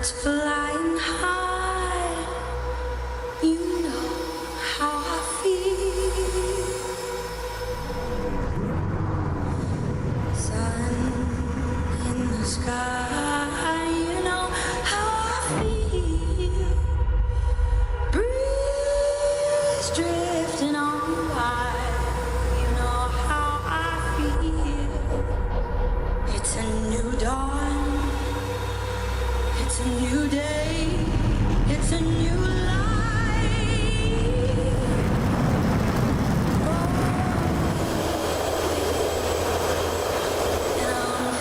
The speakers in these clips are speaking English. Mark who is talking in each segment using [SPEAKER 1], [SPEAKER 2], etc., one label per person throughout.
[SPEAKER 1] birds flying high, you know how I feel. Sun in the sky, you know how I feel. Breeze drifting on by, you know how I feel. It's a new dawn. It's a new day, it's a new life. And I'm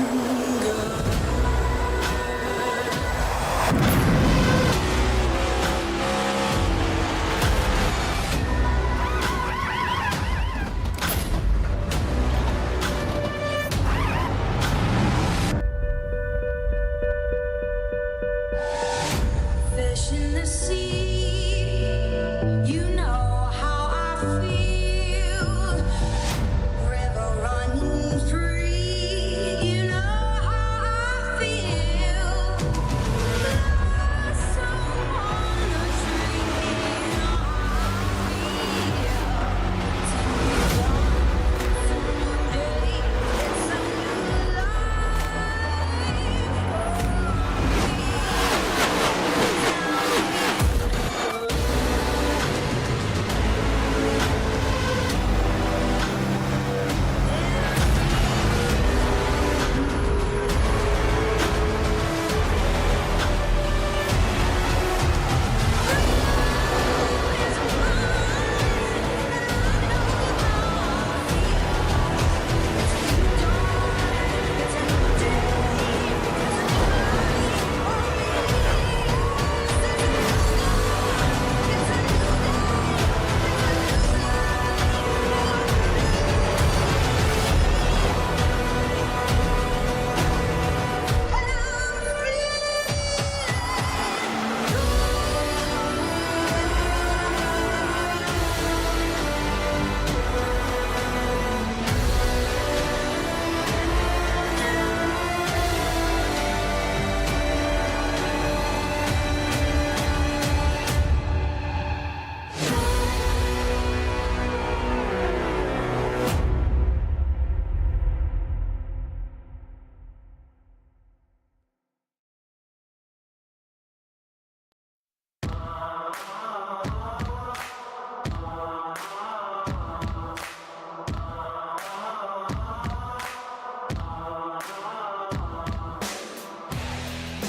[SPEAKER 1] feeling good. Fish in the sea, you know how I feel. River running free, you know how I feel. Blossom on the tree, you know how I feel. It's a new day, it's a new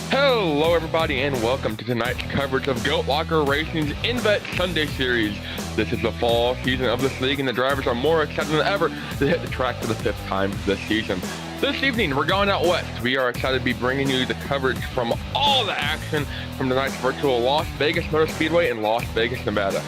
[SPEAKER 2] Hello everybody and welcome to tonight's coverage of GoatLocker Racing's INVETS Sunday Series. This is the fall season of this league and the drivers are more excited than ever to hit the track for the 5th time this season. This evening we're going out west. We are excited to be bringing you the coverage from all the action from tonight's virtual Las Vegas Motor Speedway in Las Vegas, Nevada.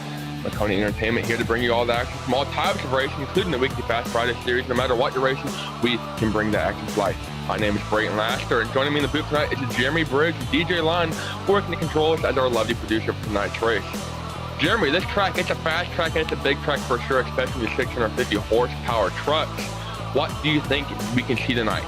[SPEAKER 2] Maconi Entertainment here to bring you all the action from all types of racing, including the weekly Fast Friday series. No matter what you're racing, we can bring the action to life. My name is Brayton Laster, and joining me in the booth tonight is Jeremy Briggs and DJ Line, working the controls as our lovely producer for tonight's race. Jeremy, this track, it's a fast track and it's a big track for sure, especially the 650 horsepower trucks. What do you think we can see tonight?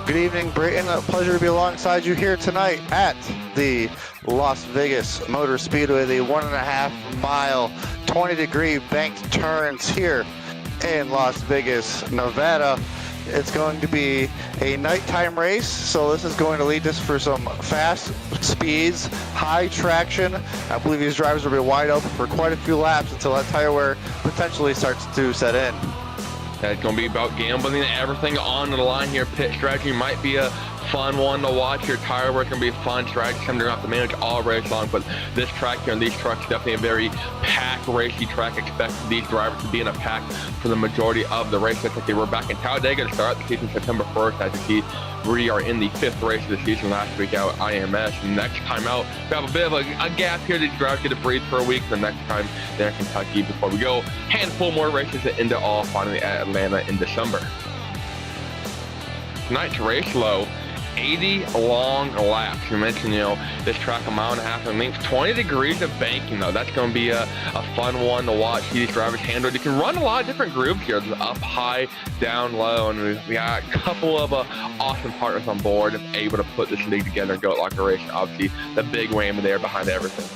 [SPEAKER 3] Good evening, Brayton. A pleasure to be alongside you here tonight at the Las Vegas Motor Speedway, the 1.5 mile, 20-degree banked turns here in Las Vegas, Nevada. It's going to be a nighttime race, so this is going to lead us for some fast speeds, high traction. I believe these drivers will be wide open for quite a few laps until that tire wear potentially starts to set in.
[SPEAKER 2] It's going to be about gambling and everything on the line here. Pit strategy might be a fun one to watch. Your tire work can be a fun strategy. Something you're going to have to manage all race long. But this track here and these trucks, definitely a very packed racy track. Expect these drivers to be in a pack for the majority of the race. Looks like they were back in Talladega to start the season September 1st. As you see, we are in the 5th race of the season last week out at IMS. And next time out, we have a bit of a gap here. These drivers get to breathe for a week. The next time they're in Kentucky before we go handful more races into all finally at Atlanta in December. Tonight's race low 80 long laps. You mentioned, this track a mile and a half in length, 20 degrees of banking though. That's going to be a fun one to watch. See these drivers handle. You can run a lot of different groups here, up high, down low, and we got a couple of awesome partners on board able to put this league together. GoatLocker Racing, obviously the big whammy there behind everything.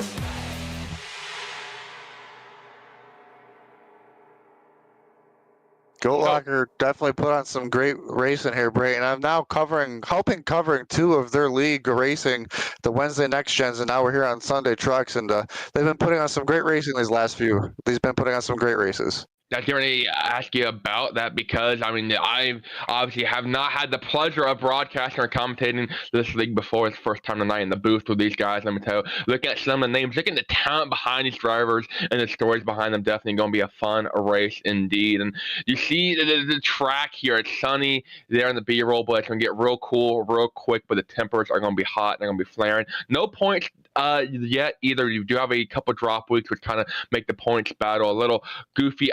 [SPEAKER 3] GoatLocker definitely put on some great racing here, Brayton. I'm now helping covering two of their league racing, the Wednesday Next Gens, and now we're here on Sunday Trucks, and they've been putting on some great racing these last few. They've been putting on some great races.
[SPEAKER 2] I was going to ask you about that because, I obviously have not had the pleasure of broadcasting or commentating this league before. It's the first time tonight in the booth with these guys. Let me tell you, looking at some of the names, looking at the talent behind these drivers and the stories behind them, definitely going to be a fun race indeed. And you see the track here, it's sunny there in the B-roll, but it's going to get real cool real quick, but the temperatures are going to be hot and they're going to be flaring. No points yet either. You do have a couple drop weeks which kind of make the points battle a little goofy.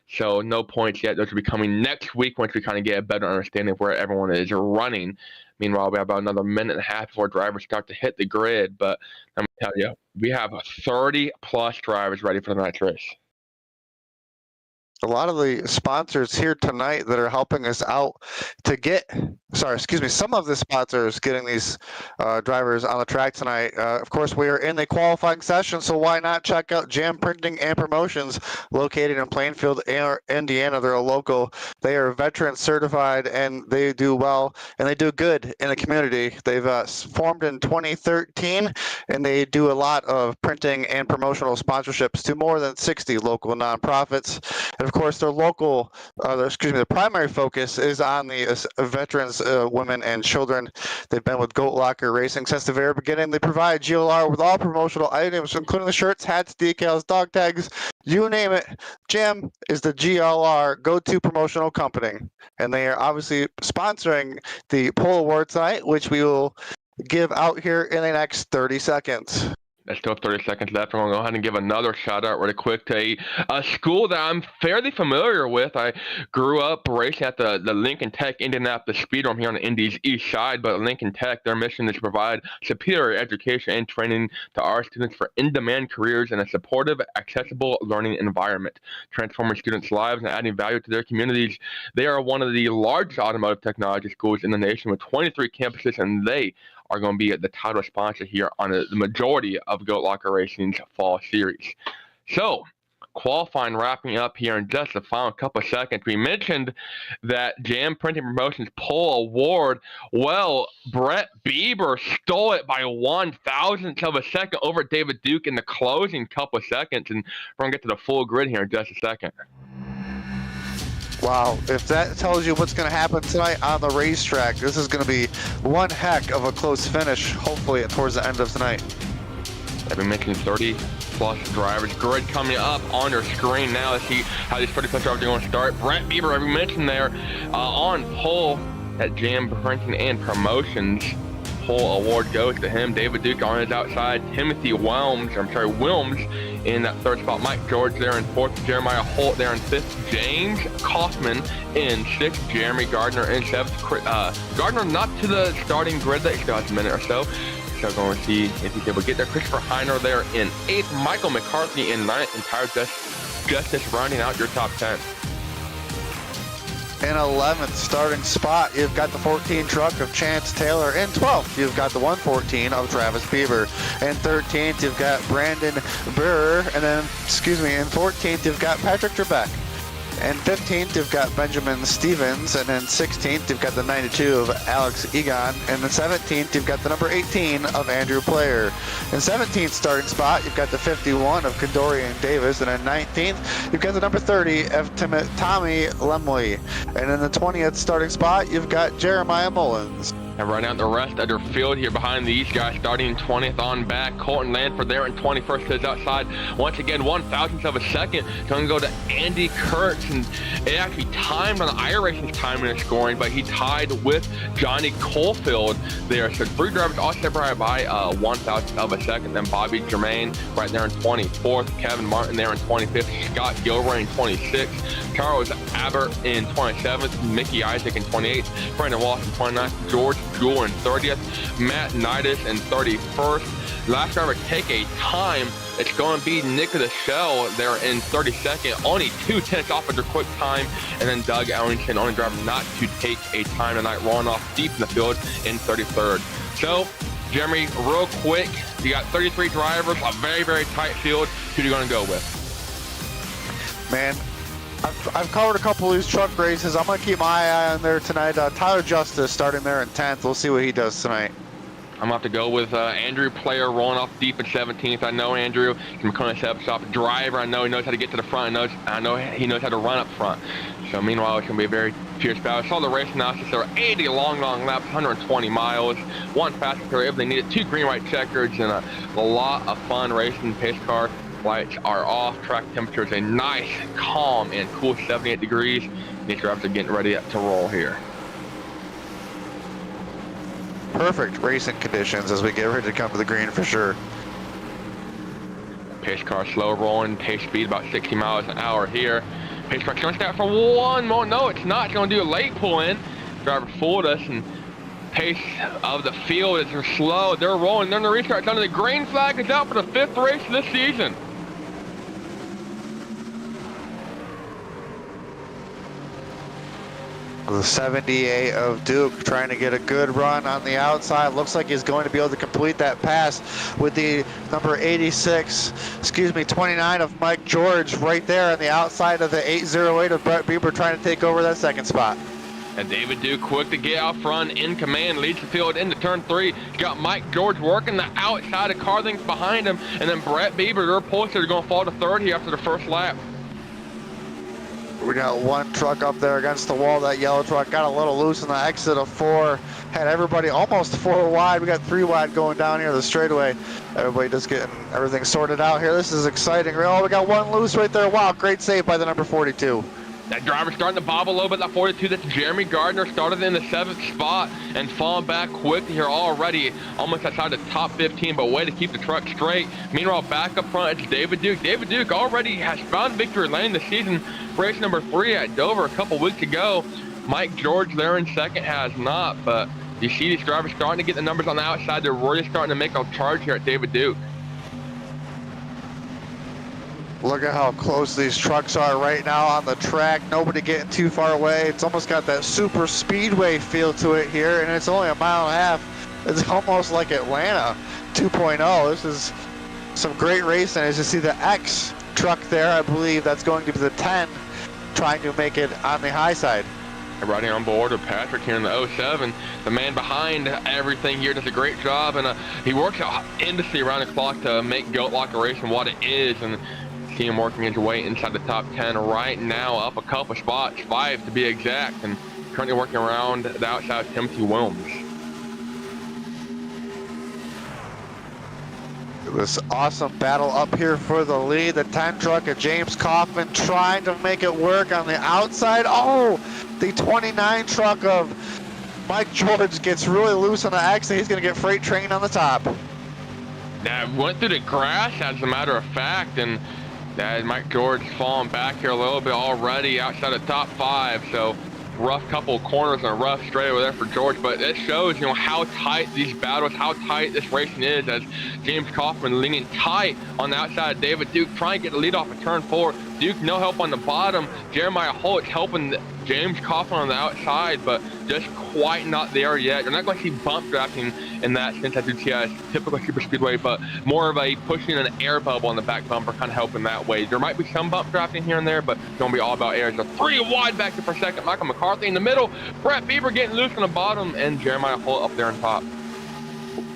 [SPEAKER 2] So no points yet. Those will be coming next week once we kind of get a better understanding of where everyone is running. Meanwhile, we have about another minute and a half before drivers start to hit the grid. But let me tell you, we have 30 plus drivers ready for the night's race.
[SPEAKER 3] A lot of the sponsors here tonight that are helping us out to some of the sponsors getting these drivers on the track tonight. Of course, we are in the qualifying session, so why not check out Jam Printing and Promotions located in Plainfield, Indiana. They're a local. They are veteran certified, and they do well, and they do good in the community. They've formed in 2013, and they do a lot of printing and promotional sponsorships to more than 60 local nonprofits. And of course, their primary focus is on the veterans, women, and children. They've been with GoatLocker Racing since the very beginning. They provide GLR with all promotional items, including the shirts, hats, decals, dog tags, you name it. Jam is the GLR go-to promotional company, and they are obviously sponsoring the Pole Award tonight, which we will give out here in the next 30 seconds.
[SPEAKER 2] There's still 30 seconds left. I'm going to go ahead and give another shout out really quick to a school that I'm fairly familiar with. I grew up racing at the Lincoln Tech Indianapolis Speedrome here on the Indy's east side, but Lincoln Tech, their mission is to provide superior education and training to our students for in-demand careers in a supportive, accessible learning environment, transforming students' lives and adding value to their communities. They are one of the largest automotive technology schools in the nation with 23 campuses, and they are going to be the title sponsor here on the majority of GoatLocker Racing's fall series. So, qualifying wrapping up here in just the final couple of seconds. We mentioned that Jam Printing Promotions Pole Award. Well, Brett Bieber stole it by 1/1000th of a second over David Duke in the closing couple of seconds, and we're going to get to the full grid here in just a second.
[SPEAKER 3] Wow, if that tells you what's going to happen tonight on the racetrack, this is going to be one heck of a close finish, hopefully towards the end of tonight.
[SPEAKER 2] I've been mentioning 30 plus drivers. Grid coming up on your screen now. Let's see how these 30 plus drivers are going to start. Brett Bieber, as we mentioned there, on pole at Jam Printing and Promotions. Pole award goes to him. David Duke on his outside. Timothy Wilms in that third spot. Mike George there in fourth. Jeremiah Holt there in fifth. James Kaufman in sixth. Jeremy Gardner in seventh. Gardner not to the starting grid. That still has a minute or so. So going to see if he's able to get there. Christopher Heiner there in eighth. Michael McCarthy in ninth. And Tyler Justice rounding out your top 10.
[SPEAKER 3] In 11th starting spot, you've got the 14 truck of Chance Taylor. In 12th, you've got the 114 of Travis Bieber. In 13th, you've got Brandon Burr. And then, in 14th, you've got Patrick Trebek. And 15th, you've got Benjamin Stevens. And then 16th, you've got the 92 of Alex Egon. And then 17th, you've got the number 18 of Andrew Player. In 17th starting spot, you've got the 51 of Condorian Davis. And then 19th, you've got the number 30 of Tommy Lemley. And in the 20th starting spot, you've got Jeremiah Mullins.
[SPEAKER 2] And right out the rest of their field here behind these guys, starting in 20th on back. Colton Lanford there in 21st to his outside. Once again, 1/1000th of a second. Going to go to Andy Kurtz. And it actually timed on the iRacing's timing and scoring, but he tied with Johnny Colefield there. So three drivers all separated by 1/1000th of a second. Then Bobby Germain right there in 24th. Kevin Martin there in 25th. Scott Gilroy in 26th. Charles Abbott in 27th, Mickey Isaac in 28th, Brandon Walsh in 29th, George Jewell in 30th, Matt Nidus in 31st. Last driver take a time. It's going to be Nick of the Shell there in 32nd, only 2/10 off of their quick time, and then Doug Ellington, only driver not to take a time tonight, rolling off deep in the field in 33rd. So, Jeremy, real quick, you got 33 drivers, a very, very tight field. Who are you going to go with?
[SPEAKER 3] Man, I've covered a couple of these truck races. I'm going to keep my eye on there tonight. Tyler Justice starting there in 10th. We'll see what he does tonight.
[SPEAKER 2] I'm going to have to go with Andrew Player rolling off deep in 17th. I know Andrew. He's a Maconi Shop driver. I know he knows how to get to the front. I know he knows how to run up front. So meanwhile, it's going to be a very fierce battle. I saw the race analysis. There were 80 long laps, 120 miles, one fast car. They needed 2 green-white checkers and a lot of fun racing. Pace car lights are off. Track temperature is a nice, calm, and cool 78 degrees. These drivers are getting ready to roll here.
[SPEAKER 3] Perfect racing conditions as we get ready to come to the green for sure.
[SPEAKER 2] Pace car slow rolling, pace speed about 60 miles an hour here. Pace car going to start for one more. No, it's not. It's going to do a late pull in. Driver fooled us, and pace of the field is slow. They're rolling. They're in the restart. Under the green flag is out for the 5th race of this season.
[SPEAKER 3] The 78 of Duke trying to get a good run on the outside. Looks like he's going to be able to complete that pass with the number 29 of Mike George right there on the outside of the 808 of Brett Bieber trying to take over that 2nd spot.
[SPEAKER 2] And David Duke quick to get out front, in command, leads the field into turn 3. He's got Mike George working the outside of car length behind him, and then Brett Bieber, their poster, is going to fall to 3rd here after the first lap.
[SPEAKER 3] We got one truck up there against the wall. That yellow truck got a little loose in the exit of 4. Had everybody almost 4 wide. We got 3 wide going down here the straightaway. Everybody just getting everything sorted out here. This is exciting. Oh, we got one loose right there. Wow, great save by the number 42.
[SPEAKER 2] That driver's starting to bobble a little bit. That 42, that's Jeremy Gardner, started in the 7th spot and falling back quick here already, almost outside the top 15, but way to keep the truck straight. Meanwhile, back up front, it's David Duke. David Duke already has found victory lane this season, race number 3 at Dover a couple weeks ago. Mike George there in 2nd has not, but you see these drivers starting to get the numbers on the outside. They're really starting to make a charge here at David Duke.
[SPEAKER 3] Look at how close these trucks are right now on the track. Nobody getting too far away. It's almost got that super speedway feel to it here, and it's only a mile and a half. It's almost like Atlanta 2.0. This is some great racing. As you see the X truck there, I believe that's going to be the 10, trying to make it on the high side.
[SPEAKER 2] Riding on board with Patrick here in the 07. The man behind everything here does a great job, and he works endlessly around the clock to make GoatLocker Racing what it is, and see him working his way inside the top 10 right now, up a couple spots, 5 to be exact, and currently working around the outside of Timothy Williams.
[SPEAKER 3] This awesome battle up here for the lead. The 10 truck of James Kaufman trying to make it work on the outside. Oh, the 29 truck of Mike George gets really loose on the exit. He's going to get freight train on the top.
[SPEAKER 2] That went through the grass, as a matter of fact, and Mike George falling back here a little bit already outside the top 5. So rough couple of corners and a rough straight over there for George, but it shows, how tight these battles, how tight this racing is, as James Kaufman leaning tight on the outside of David Duke, trying to get the lead off of turn 4. Duke no help on the bottom. Jeremiah Holt helping James Kaufman on the outside, but just quite not there yet. You're not going to see bump drafting in that sense at UTS, typical super speedway, but more of a pushing an air bubble on the back bumper, kind of helping that way. There might be some bump drafting here and there, but it's going to be all about air. So 3 wide back there for 2nd. Michael McCarthy in the middle. Brett Bieber getting loose on the bottom, and Jeremiah Holt up there on top.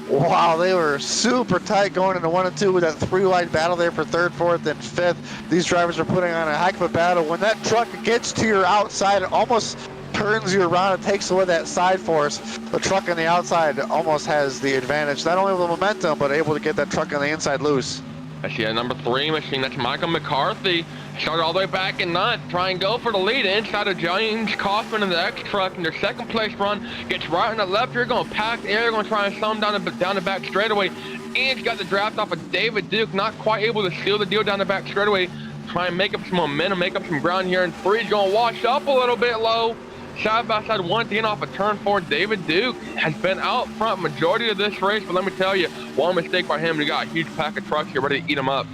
[SPEAKER 3] Wow, they were super tight going into 1 and 2 with that 3 wide battle there for 3rd, 4th, and 5th. These drivers are putting on a heck of a battle. When that truck gets to your outside, it almost turns you around. It takes away that side force. The truck on the outside almost has the advantage, not only with the momentum, but able to get that truck on the inside loose.
[SPEAKER 2] I see a number 3 machine. That's Michael McCarthy. Started all the way back in 9th. Try and go for the lead inside of James Kaufman in the X truck. And their 2nd place run gets right on the left. You're going to pack the air. Going to try and slow him down the back straightaway. And he's got the draft off of David Duke. Not quite able to seal the deal down the back straightaway. try and make up some momentum, make up some ground here, and 3's going to wash up a little bit low. Side by side one again off of turn 4. David Duke has been out front majority of this race, but let me tell you, one mistake by him, he got a huge pack of trucks here ready to eat him up.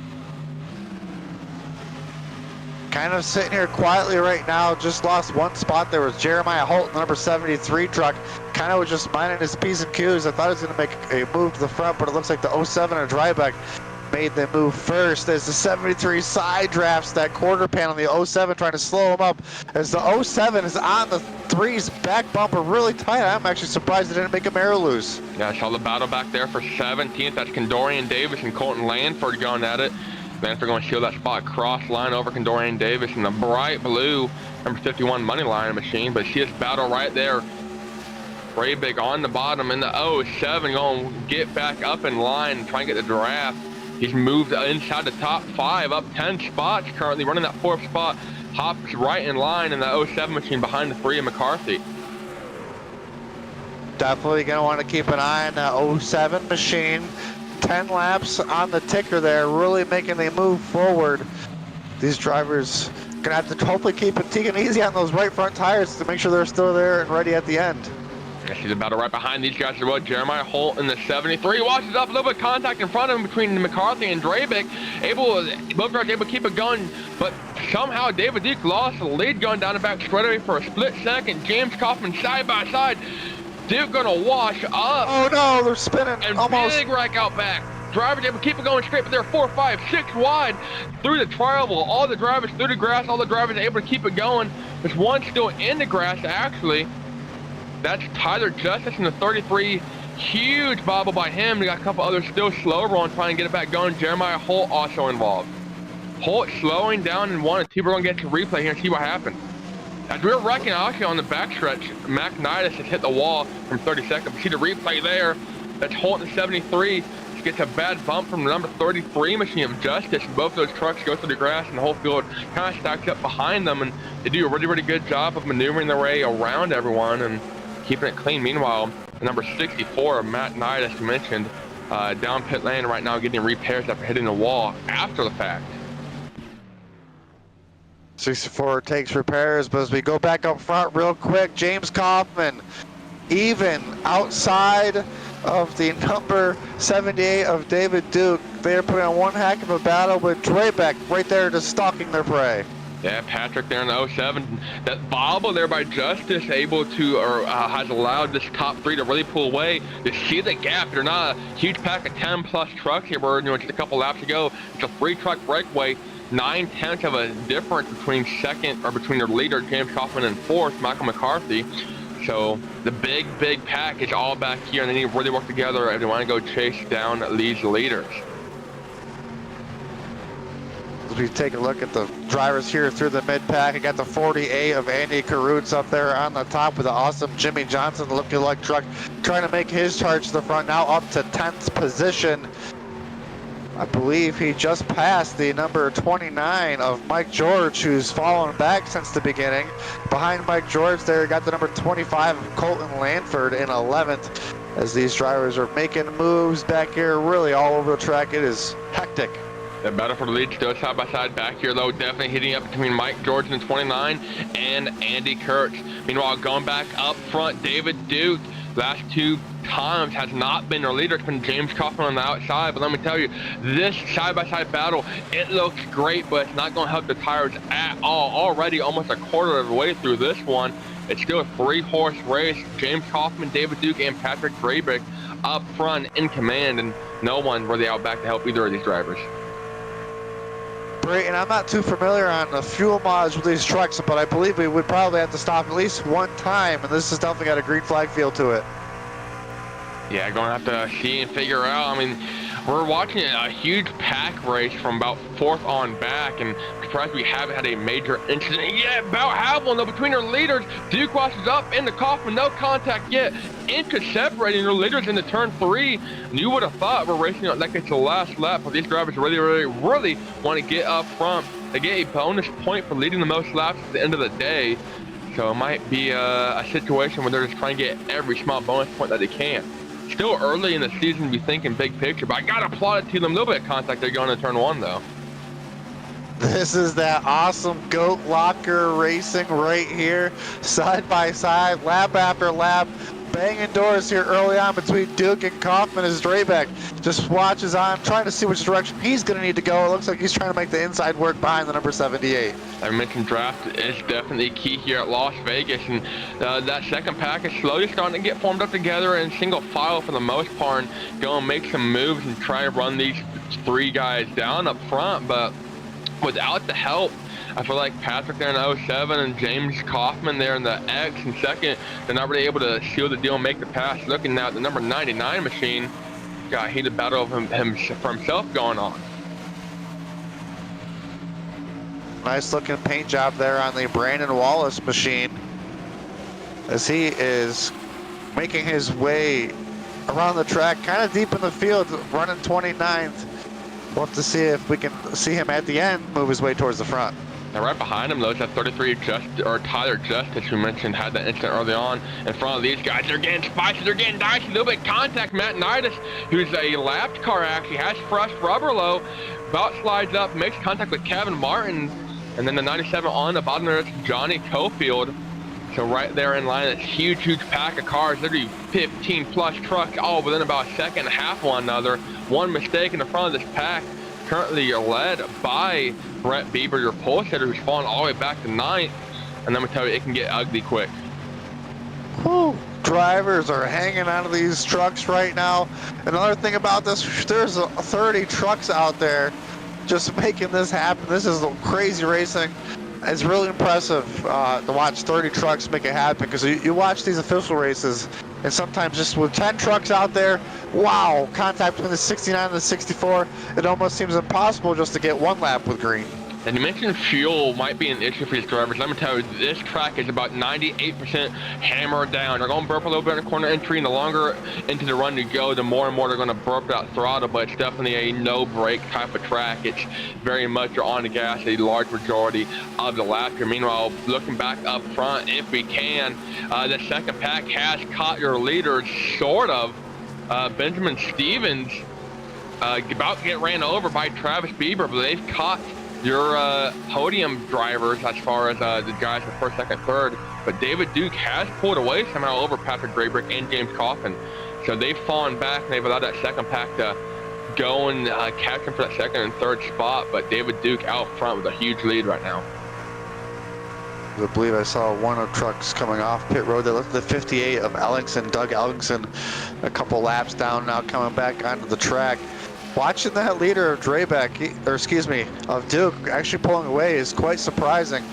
[SPEAKER 3] Kind of sitting here quietly right now, just lost one spot. There was Jeremiah Holt, number 73 truck, kind of was just minding his P's and Q's. I thought he was going to make a move to the front, but it looks like the 07 or Drybeck made them move first as the 73 side drafts that quarter panel, the 07 trying to slow him up as the 07 is on the 3's back bumper really tight. I'm actually surprised they didn't make him air loose.
[SPEAKER 2] Yeah, I saw the battle back there for 17th. That's Condorian Davis and Colton Lanford going at it. Lanford going to shield that spot cross line over Condorian Davis in the bright blue number 51 money line machine, but see this battle right there. Braybick on the bottom in the 07 going to get back up in line and try and get the draft. He's moved inside the top 5, up 10 spots currently, running that 4th spot. Hops right in line in the 07 machine behind the 3 of McCarthy.
[SPEAKER 3] Definitely going to want to keep an eye on that 07 machine. 10 laps on the ticker there, really making a move forward. These drivers going to have to hopefully keep it taking easy on those right front tires to make sure they're still there and ready at the end.
[SPEAKER 2] I see the battle right behind these guys as well. Jeremiah Holt in the 73 washes up, a little bit of contact in front of him between McCarthy and Draybick. Both drivers able to keep it going, but somehow David Duke lost the lead going down the back straightaway for a split second. James Kaufman side by side. Duke gonna wash up.
[SPEAKER 3] Oh no, they're spinning
[SPEAKER 2] and
[SPEAKER 3] almost.
[SPEAKER 2] Big wreck out back. Drivers able to keep it going straight, but they're 4, 5, 6 wide through the tri-oval. All the drivers through the grass, all the drivers able to keep it going. There's one still in the grass actually. That's Tyler Justice in the 33. Huge bobble by him. We got a couple others still slow rolling, trying to get it back going. Jeremiah Holt also involved. Holt slowing down in 1 and 2. We're going to get to replay here and see what happened. As we were wrecking actually on the backstretch, McNitus has hit the wall from 32nd. We see the replay there. That's Holt in the 73. He gets a bad bump from the number 33 machine of Justice. Both those trucks go through the grass and the whole field kind of stacks up behind them. And they do a really, really good job of maneuvering their way around everyone and keeping it clean. Meanwhile, the number 64, Matt Knight, as mentioned, down pit lane right now getting repairs after hitting the wall after the fact.
[SPEAKER 3] 64 takes repairs, but as we go back up front real quick, James Kaufman even outside of the number 78 of David Duke. They're putting on one heck of a battle with Draybeck right there just stalking their prey.
[SPEAKER 2] Yeah, Patrick there in the 07. That bobble there by Justice able to, or has allowed this top 3 to really pull away. You see the gap. They're not a huge pack of 10 plus trucks here. We're just a couple laps ago. It's a 3 truck breakaway. 9/10 of a difference between between their leader, James Kaufman, and 4th, Michael McCarthy. So the big pack is all back here, and they need to really work together if they want to go chase down these leaders.
[SPEAKER 3] As we take a look at the drivers here through the mid-pack, I got the 48 of Andy Carruthers up there on the top with the awesome Jimmy Johnson looking-like truck, trying to make his charge to the front, now up to 10th position. I believe he just passed the number 29 of Mike George, who's fallen back since the beginning. Behind Mike George there, got the number 25 of Colton Lanford in 11th. As these drivers are making moves back here, really all over the track. It is hectic.
[SPEAKER 2] The battle for the lead still side by side back here, though, definitely hitting up between Mike George in the 29 and Andy Kurtz. Meanwhile, going back up front, David Duke, last 2 times has not been their leader. It's been James Kaufman on the outside, but let me tell you, this side-by-side battle, it looks great, but it's not going to help the tires at all. Already almost a quarter of the way through this one. It's still a 3-horse race. James Kaufman, David Duke, and Patrick Draybick up front in command, and no one really out back to help either of these drivers.
[SPEAKER 3] Brayton, I'm not too familiar on the fuel mods with these trucks, but I believe we would probably have to stop at least one time, and this has definitely got a green flag feel to it.
[SPEAKER 2] Yeah, going to have to see and figure out. I mean, we're watching a huge pack race from about 4th on back, and I'm surprised we haven't had a major incident yet. About have one, though, between our leaders. Duke washes up into Kaufman, no contact yet. Into separating their leaders into turn 3. And you would have thought we're racing like it's the last lap, but these drivers really want to get up front. They get a bonus point for leading the most laps at the end of the day. So it might be a situation where they're just trying to get every small bonus point that they can. Still early in the season to be thinking big picture, but I got to applaud it to them. A little bit of contact there going to turn 1, though.
[SPEAKER 3] This is that awesome GoatLocker Racing right here, side by side, lap after lap, banging doors here early on between Duke and Kaufman as Draybeck just watches on, trying to see which direction he's going to need to go. It looks like he's trying to make the inside work behind the number 78.
[SPEAKER 2] I mentioned draft is definitely key here at Las Vegas, and that second pack is slowly starting to get formed up together in single file for the most part, and go and make some moves and try to run these three guys down up front, but without the help, I feel like Patrick there in 07 and James Kaufman there in the X in second, they're not really able to seal the deal and make the pass. Looking now at the number 99 machine, got a heated battle of him for himself going on.
[SPEAKER 3] Nice looking paint job there on the Brandon Wallace machine as he is making his way around the track, kind of deep in the field, running 29th. We'll have to see if we can see him at the end move his way towards the front.
[SPEAKER 2] And right behind him, though, is that 33 Tyler Justice, who mentioned had that incident early on. In front of these guys, they're getting spicy, they're getting dicey, a little bit of contact. Matt Nidus, who's a lapped car, actually has fresh rubber low, about slides up, makes contact with Kevin Martin, and then the 97 on the bottom there is Johnny Cofield. So right there in line, this huge, huge pack of cars, literally 15 plus trucks, all within about a second and a half of one another. One mistake in the front of this pack, currently led by Brett Bieber, your pole sitter, who's fallen all the way back to 9th. And let me tell you, it can get ugly quick.
[SPEAKER 3] Whew. Drivers are hanging out of these trucks right now. Another thing about this, there's 30 trucks out there just making this happen. This is crazy racing. It's really impressive to watch 30 trucks make it happen, because you watch these official races, and sometimes just with 10 trucks out there, wow, contact between the 69 and the 64, it almost seems impossible just to get one lap with green.
[SPEAKER 2] And you mentioned fuel might be an issue for these drivers. Let me tell you, this track is about 98% hammered down. They're going to burp a little bit in the corner entry, and the longer into the run you go, the more and more they're going to burp that throttle, but it's definitely a no-brake type of track. It's very much you're on the gas a large majority of the lap here. Meanwhile, looking back up front, if we can, the second pack has caught your leader, sort of. Benjamin Stevens about to get ran over by Travis Bieber, but they've caught your podium drivers as far as the guys for first, second, third. But David Duke has pulled away somehow over Patrick Draybrick and James Coffin. So they've fallen back, and they've allowed that second pack to go and catch him for that second and third spot. But David Duke out front with a huge lead right now.
[SPEAKER 3] I believe I saw one of trucks coming off pit road. They looked at the 58 of Ellingson, Doug Ellingson, a couple laps down now, coming back onto the track. Watching that leader of of Duke actually pulling away is quite surprising,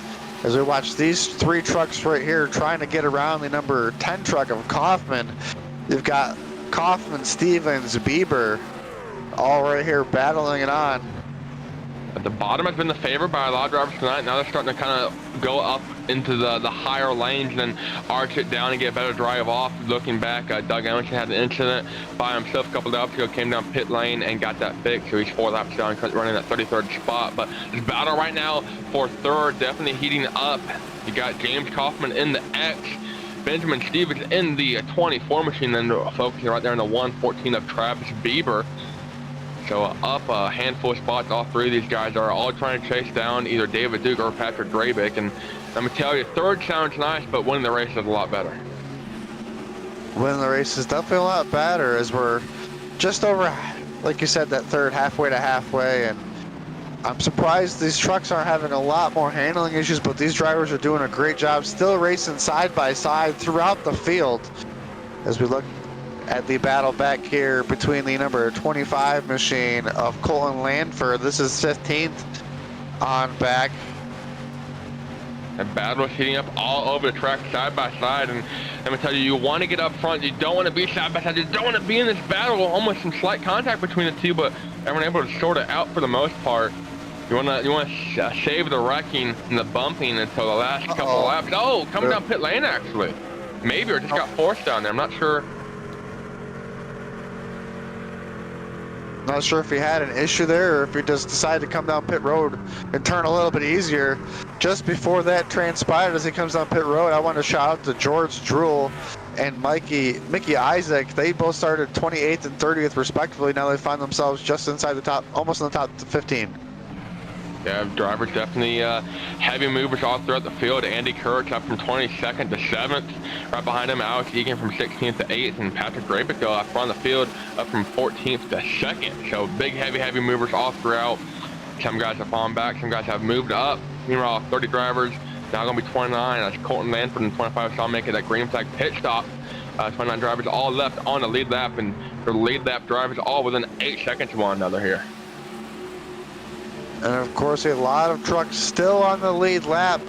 [SPEAKER 3] as we watch these three trucks right here trying to get around the number 10 truck of Kaufman. You've got Kaufman, Stevens, Bieber, all right here battling it on.
[SPEAKER 2] At the bottom has been the favorite by a lot of drivers tonight. Now they're starting to kind of go up into the higher lanes and then arch it down and get a better drive off. Looking back, Doug Ellingson had an incident by himself a couple of laps ago, came down pit lane and got that fixed. So he's 4 laps down, running that 33rd spot. But this battle right now for third, definitely heating up. You got James Kaufman in the X, Benjamin Stevens in the 24 machine, then focusing right there in the 114 of Travis Bieber. So up a handful of spots, all three of these guys are all trying to chase down either David Duke or Patrick Draybick. And let me tell you, third sounds nice, but winning the race is a lot better.
[SPEAKER 3] Winning the race is definitely a lot better, as we're just over, like you said, that third halfway to halfway. And I'm surprised these trucks aren't having a lot more handling issues, but these drivers are doing a great job, still racing side by side throughout the field. As we look at the battle back here between the number 25 machine of Colton Landford. This is 15th on back.
[SPEAKER 2] And battle is heating up all over the track side by side. And let me tell you, you want to get up front. You don't want to be side by side. You don't want to be in this battle. Almost some slight contact between the two, but everyone able to sort it out for the most part. You want to save the wrecking and the bumping until the last couple of laps. Oh, coming down pit lane actually. Maybe, or just got forced down there. I'm not sure.
[SPEAKER 3] Not sure if he had an issue there or if he just decided to come down pit road and turn a little bit easier. Just before that transpired, as he comes down pit road, I want to shout out to George Drool and Mickey Isaac. They both started 28th and 30th respectively. Now they find themselves just inside the top, almost in the top 15.
[SPEAKER 2] Yeah, drivers definitely heavy movers all throughout the field. Andy Kurtz up from 22nd to 7th. Right behind him, Alex Egan from 16th to 8th, and Patrick Grabick up front of the field up from 14th to 2nd. So big, heavy movers all throughout. Some guys have fallen back, some guys have moved up. Meanwhile, 30 drivers, now going to be 29. That's Colton Lanford and 25 saw making that green flag pit stop. 29 drivers all left on the lead lap, and the lead lap drivers all within 8 seconds of one another here.
[SPEAKER 3] And of course, a lot of trucks still on the lead lap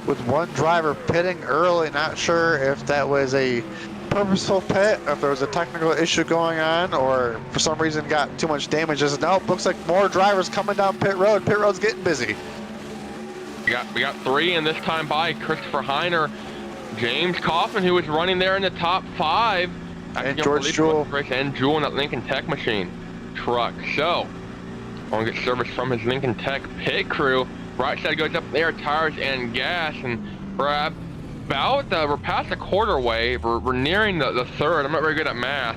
[SPEAKER 3] with one driver pitting early. Not sure if that was a purposeful pit, if there was a technical issue going on, or for some reason got too much damage. Nope, looks like more drivers coming down pit road. Pit road's getting busy.
[SPEAKER 2] We got 3, and this time by Christopher Heiner, James Kaufman, who was running there in the top 5,
[SPEAKER 3] and George Jewell,
[SPEAKER 2] and Jewell in that Lincoln Tech machine truck. So want to get service from his Lincoln Tech pit crew. Right side goes up there, tires and gas, and we're we're past the quarter wave. We're nearing the third. I'm not very good at math,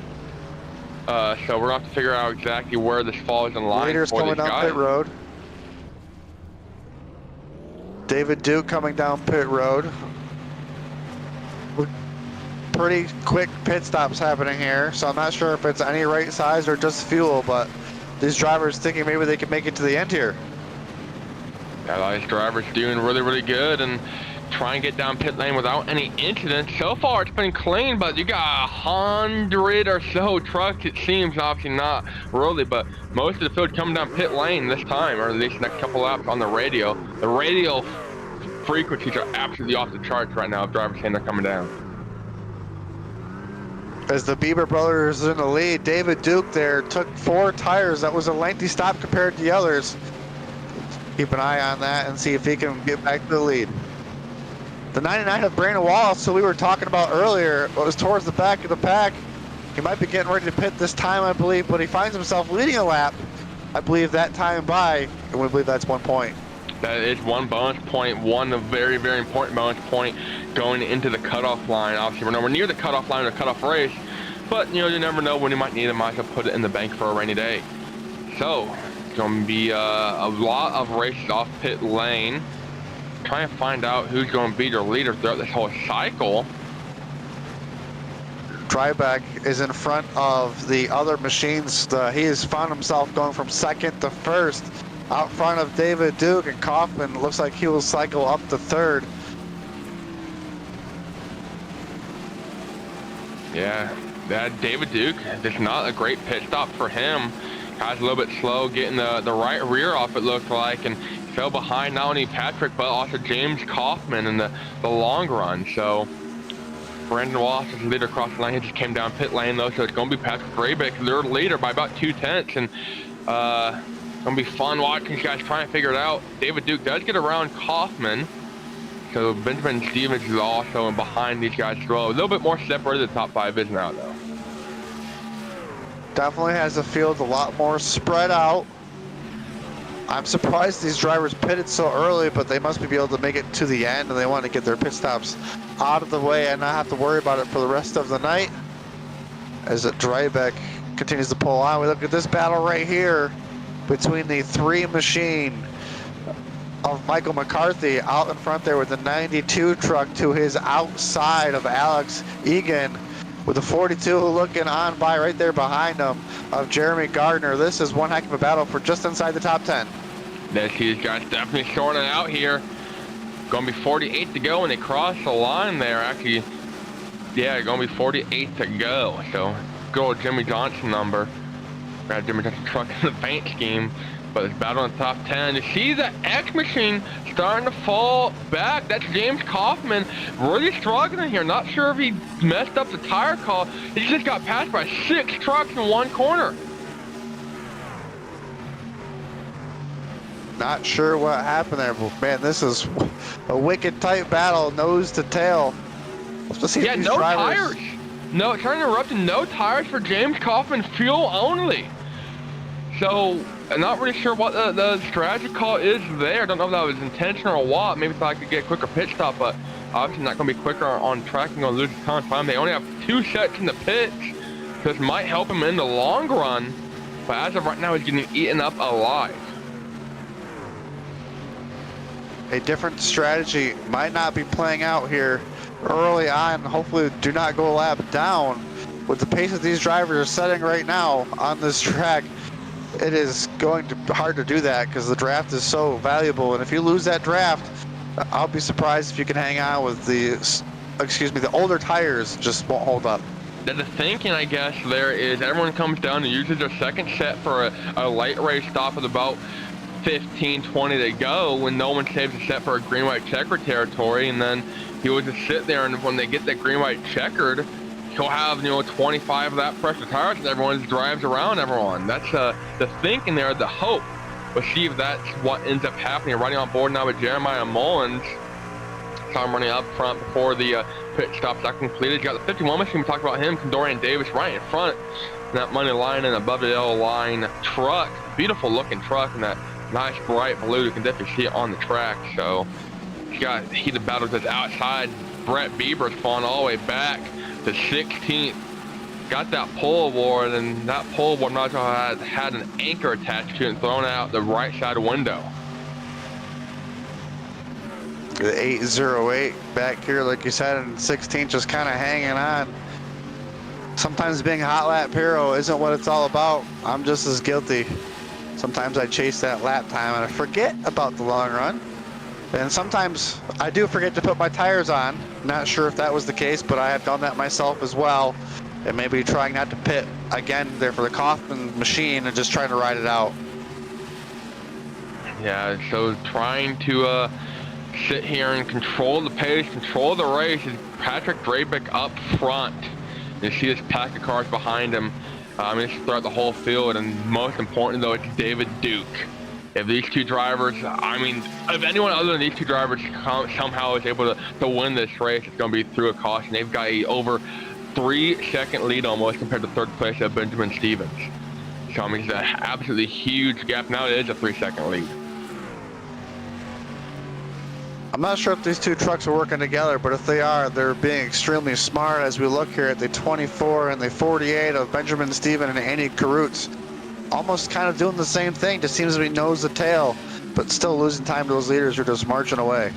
[SPEAKER 2] so we're gonna have to figure out exactly where this falls in line.
[SPEAKER 3] Leaders
[SPEAKER 2] for
[SPEAKER 3] coming
[SPEAKER 2] these
[SPEAKER 3] down
[SPEAKER 2] guys.
[SPEAKER 3] pit road. David Duke coming down pit road. Pretty quick pit stops happening here, so I'm not sure if it's any right size or just fuel, but these drivers thinking maybe they can make it to the end here.
[SPEAKER 2] Yeah, these drivers doing really good and try and get down pit lane without any incidents. So far it's been clean, but you got 100 or so trucks, it seems. Obviously not really, but most of the field coming down pit lane this time, or at least next couple laps on the radio. The radio frequencies are absolutely off the charts right now if drivers saying they're coming down.
[SPEAKER 3] As the Bieber brothers in the lead, David Duke there took 4 tires. That was a lengthy stop compared to the others. Keep an eye on that and see if he can get back to the lead. The 99 of Brandon Wallace, who we were talking about earlier, was towards the back of the pack. He might be getting ready to pit this time, I believe, but he finds himself leading a lap. I believe that time by, and we believe that's 1 point.
[SPEAKER 2] That is 1 bonus point, one very important bonus point going into the cutoff line. Obviously, we're nowhere near the cutoff line or cutoff race, but you never know when you might need it. Might as well put it in the bank for a rainy day. So it's going to be a lot of races off pit lane. Trying to find out who's going to be their leader throughout this whole cycle.
[SPEAKER 3] Dryback is in front of the other machines. He has found himself going from 2nd to 1st. Out front of David Duke, and Kaufman looks like he will cycle up to 3rd.
[SPEAKER 2] Yeah, that David Duke, it's not a great pit stop for him. Guy's a little bit slow getting the right rear off, it looked like, and fell behind not only Patrick, but also James Kaufman in the long run. So Brandon Wallace is the leader across the line. He just came down pit lane, though, so it's going to be Patrick Grabick, their leader by about 2/10. And gonna be fun watching these guys trying to figure it out. David Duke does get around Kaufman, so Benjamin Stevens is also in behind these guys as well. A little bit more separated. The top 5 is now, though.
[SPEAKER 3] Definitely has the field a lot more spread out. I'm surprised these drivers pitted so early, but they must be able to make it to the end, and they want to get their pit stops out of the way and not have to worry about it for the rest of the night. As Drybeck continues to pull on, we look at this battle right here between the 3 machine of Michael McCarthy out in front there with the 92 truck to his outside of Alex Egan, with the 42 looking on by right there behind him of Jeremy Gardner. This is one heck of a battle for just inside the top 10.
[SPEAKER 2] These guys definitely sorting it out here. Going to be 48 to go when they cross the line there. Actually, yeah, going to be 48 to go. So good old Jimmy Johnson number. Got Jimmy Johnson truck in the paint scheme, but it's battle in the top 10. You see the X machine starting to fall back. That's James Kaufman really struggling here. Not sure if he messed up the tire call. He just got passed by 6 trucks in 1 corner.
[SPEAKER 3] Not sure what happened there, but man, this is a wicked tight battle, nose to tail. Let's see if these
[SPEAKER 2] no
[SPEAKER 3] drivers...
[SPEAKER 2] tires. No, turn interrupted. No tires for James Kaufman. Fuel only. So, I'm not really sure what the strategy call is there. I don't know if that was intentional or what. Maybe thought I could get a quicker pit stop, but obviously not going to be quicker on track and going to lose a ton of time. They only have 2 sets in the pits, so this might help him in the long run. But as of right now, he's getting eaten up alive.
[SPEAKER 3] a different strategy might not be playing out here early on. Hopefully do not go a lap down. With the pace that these drivers are setting right now on this track, it is going to hard to do that because the draft is so valuable. And if you lose that draft, I'll be surprised if you can hang on with the older tires just won't hold up.
[SPEAKER 2] The thinking, I guess, there is everyone comes down and uses their second set for a light race stop with about 15, 20 to go when no one saves a set for a green-white checker territory, and then he will just sit there, and when they get that green-white checkered, he'll have, 25 of that pressure tires and everyone just drives around everyone. That's the thinking there, the hope. We'll see if that's what ends up happening. Running on board now with Jeremiah Mullins. Saw him running up front before the pit stops got completed. You got the 51 machine, we talked about him, Dorian Davis right in front. That money line and above the yellow line truck. Beautiful looking truck and that nice bright blue. You can definitely see it on the track. So you got heated battles that's outside. Brett Bieber's falling all the way back to 16th. Got that pole award, and that pole award had an anchor attached to it and thrown out the right side window.
[SPEAKER 3] The 808 back here, like you said, in 16th, just kind of hanging on. Sometimes being hot lap hero isn't what it's all about. I'm just as guilty. Sometimes I chase that lap time and I forget about the long run. And sometimes I do forget to put my tires on. Not sure if that was the case, but I have done that myself as well. And maybe trying not to pit again there for the Kaufman machine and just trying to ride it out.
[SPEAKER 2] Yeah, so trying to sit here and control the pace, control the race is Patrick Drabick up front. You see this pack of cars behind him. It's throughout the whole field, and most important though, it's David Duke. If these two drivers, if anyone other than these two drivers somehow is able to win this race, it's going to be through a caution. They've got a over 3-second lead almost compared to third place of Benjamin Stevens. So it's an absolutely huge gap. Now it is a 3-second lead.
[SPEAKER 3] I'm not sure if these two trucks are working together, but if they are, they're being extremely smart as we look here at the 24 and the 48 of Benjamin Steven and Andy Karutz. Almost kind of doing the same thing, just seems to be nose to tail, but still losing time to those leaders who are just marching away.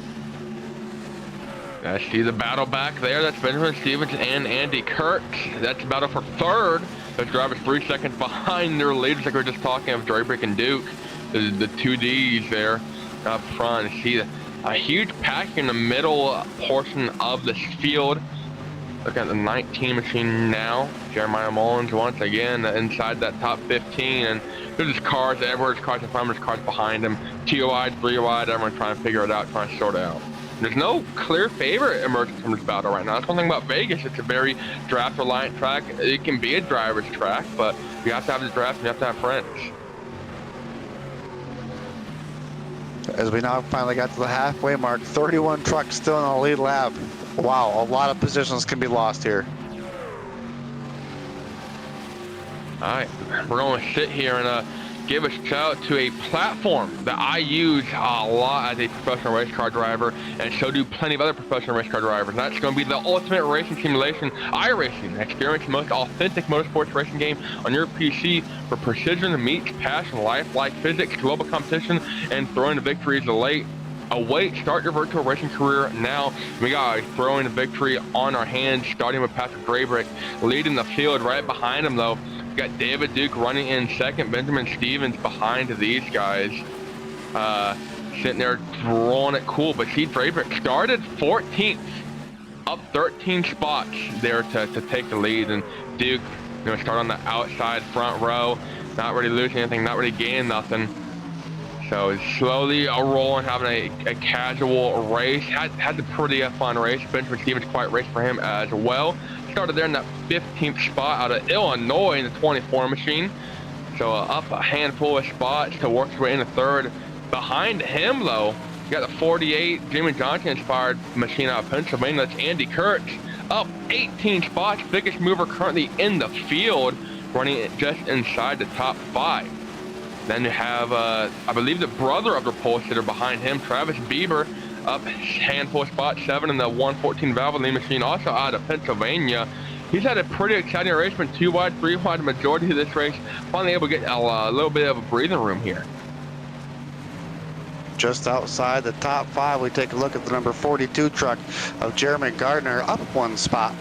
[SPEAKER 2] I see the battle back there. That's Benjamin Stevens and Andy Kurtz. That's the battle for third. Those drivers 3 seconds behind their leaders, like we were just talking of Drabick and Duke. The two Ds there up front. You see a huge pack in the middle portion of the field. Look at the 19 machine now. Jeremiah Mullins once again inside that top 15, and there's just cars everywhere. There's cars in front of him, there's cars behind him. 2 wide, 3 wide, everyone trying to figure it out, trying to sort it out. There's no clear favorite emerging from this battle right now. That's one thing about Vegas. It's a very draft-reliant track. It can be a driver's track, but you have to have the draft and you have to have friends.
[SPEAKER 3] As we now finally got to the halfway mark, 31 trucks still in the lead lap. Wow, a lot of positions can be lost here.
[SPEAKER 2] All right, we're going to sit here and give a shout out to a platform that I use a lot as a professional race car driver, and so do plenty of other professional race car drivers. And that's going to be the Ultimate Racing Simulation, iRacing. Experience the most authentic motorsports racing game on your PC for precision meets passion, lifelike physics, global competition, and throwing the victories await. Start your virtual racing career now. We got a throwing the victory on our hands, starting with Patrick Drabick leading the field. Right behind him though, we got David Duke running in second, Benjamin Stevens behind these guys, sitting there throwing it cool. But see, Drabick started 14th, up 13 spots there to take the lead, and Duke start on the outside front row, not really losing anything, not really gaining nothing. So it's slowly rolling, having a casual race. Had a pretty fun race. Benjamin Stevens quite raced for him as well. Started there in that 15th spot out of Illinois in the 24 machine. So up a handful of spots to work his way into third. Behind him though, you got the 48 Jimmy Johnson inspired machine out of Pennsylvania. That's Andy Kurtz. Up 18 spots, biggest mover currently in the field, running just inside the top 5. Then you have, I believe, the brother of the pole sitter behind him, Travis Bieber, up handful of spot 7 in the 114 Valvoline machine, also out of Pennsylvania. He's had a pretty exciting race, been 2 wide, 3 wide majority of this race. Finally able to get a little bit of a breathing room here.
[SPEAKER 3] just outside the top 5. We take a look at the number 42 truck of Jeremy Gardner, up 1 spot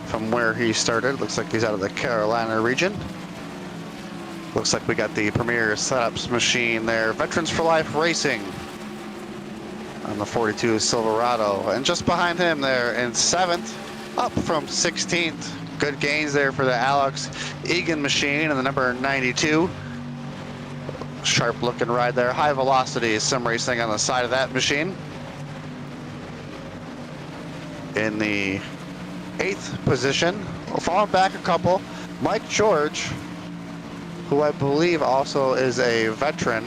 [SPEAKER 3] from where he started. Looks like he's out of the Carolina region. Looks like we got the Premier Setups machine there. Veterans for Life Racing on the 42 Silverado. And just behind him there in 7th, up from 16th. Good gains there for the Alex Egan machine and the number 92. Sharp looking ride there. High velocity sim racing on the side of that machine. In the 8th position, falling back a couple, Mike George, who I believe also is a veteran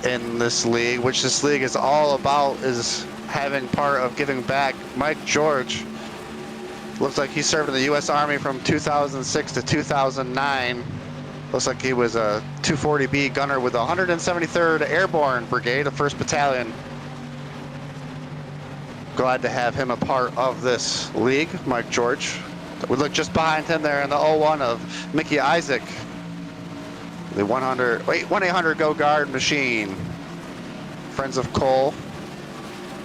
[SPEAKER 3] in this league, which this league is all about, is having part of giving back. Mike George looks like he served in the U.S. Army from 2006 to 2009. Looks like he was a 240B gunner with the 173rd Airborne Brigade, the 1st Battalion. Glad to have him a part of this league, Mike George. We look just behind him there in the 01 of Mickey Isaac. The 1-800 Go Guard machine. Friends of Cole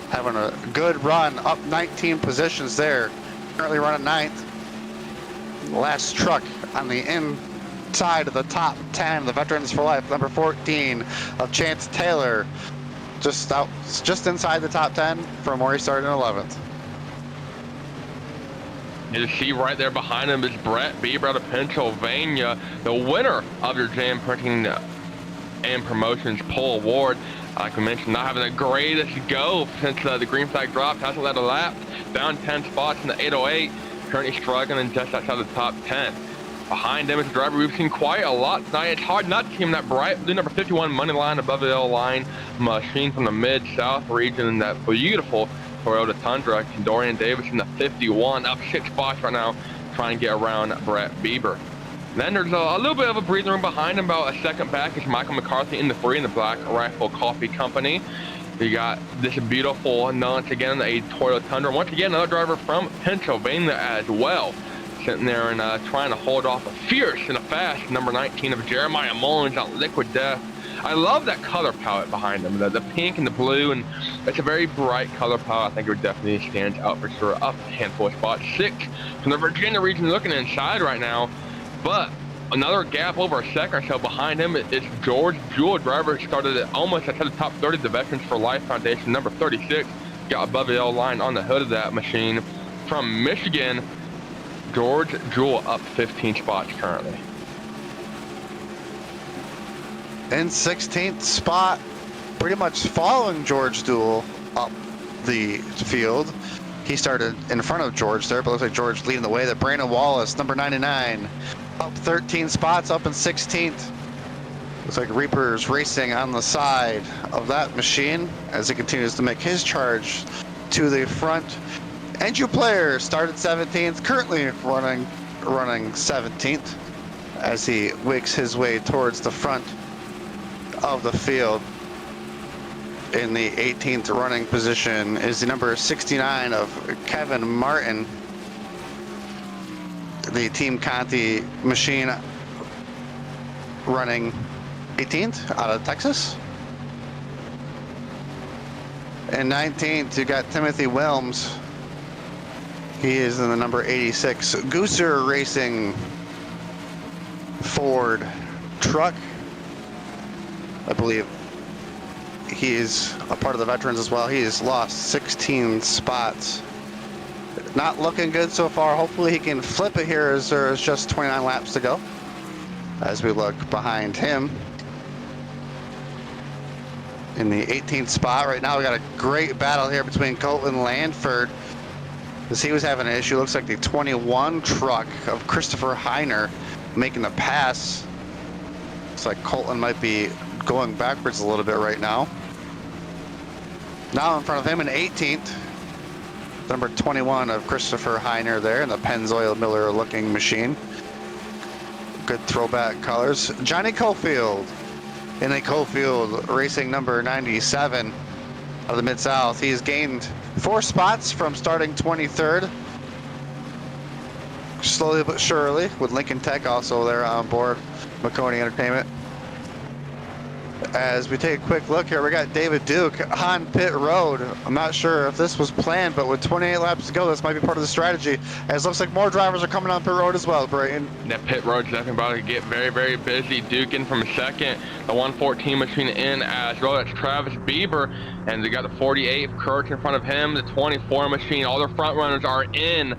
[SPEAKER 3] having a good run, up 19 positions there. Currently running 9th. Last truck on the inside of the top 10, the Veterans for Life, number 14 of Chance Taylor. Just inside the top 10 from where he started in 11th.
[SPEAKER 2] You see right there behind him is Brett Bieber out of Pennsylvania, the winner of your Jam Printing and Promotions Pole Award. Like we mentioned, not having the greatest go since the green flag dropped, hasn't led a lap, down 10 spots in the 808, currently struggling just outside the top 10. Behind him is a driver we've seen quite a lot tonight. It's hard not to see him, that bright blue number 51 money line above the L line machine from the mid-south region, that beautiful Toyota Tundra. Dorian Davis in the 51, up 6 spots right now, trying to get around Brett Bieber. Then there's a little bit of a breathing room behind him. About a second back is Michael McCarthy in the 3 in the Black Rifle Coffee Company. You got this beautiful, once again, a Toyota Tundra. Once again, another driver from Pennsylvania as well, sitting there and trying to hold off a fierce and a fast number 19 of Jeremiah Mullins out Liquid Death. I love that color palette behind them, the pink and the blue, and it's a very bright color palette. I think it definitely stands out for sure. Up a handful of spots, 6 from the Virginia region, looking inside right now. But another gap over a second or so behind him is George Jewell, driver who started at almost at the top 30 of the Veterans for Life Foundation, number 36. Got above the L line on the hood of that machine. From Michigan, George Jewell up 15 spots currently.
[SPEAKER 3] In 16th spot, pretty much following George Jewell up the field. He started in front of George there, but looks like George leading the way. That Brandon Wallace, number 99, up 13 spots, up in 16th. Looks like Reaper's Racing on the side of that machine as he continues to make his charge to the front. Andrew Player started 17th, currently running 17th as he wigs his way towards the front of the field. In the 18th running position is the number 69 of Kevin Martin, the Team Conti machine, running 18th out of Texas. In 19th, you got Timothy Wilms. He is in the number 86 Gooser Racing Ford truck. I believe he is a part of the veterans as well. He has lost 16 spots. Not looking good so far. Hopefully he can flip it here as there's just 29 laps to go. As we look behind him, in the 18th spot right now, we got a great battle here between Colton Landford, as he was having an issue. Looks like the 21 truck of Christopher Heiner making the pass. Looks like Colton might be going backwards a little bit right now. Now in front of him in 18th, number 21 of Christopher Heiner there in the Pennzoil Miller looking machine. Good throwback colors. Johnny Cofield in a Cofield Racing number 97 of the Mid-South. He's gained 4 spots from starting 23rd. Slowly but surely, with Lincoln Tech also there on board, Maconi Entertainment. As we take a quick look here, we got David Duke on pit road. I'm not sure if this was planned, but with 28 laps to go, this might be part of the strategy. As it looks like more drivers are coming on pit road as well, Brayton.
[SPEAKER 2] That pit road's definitely about to get very, very busy. Duke in from second, the 114 machine in as well. That's Travis Bieber, and they got the 48 Kurtz in front of him, the 24 machine. All the front runners are in.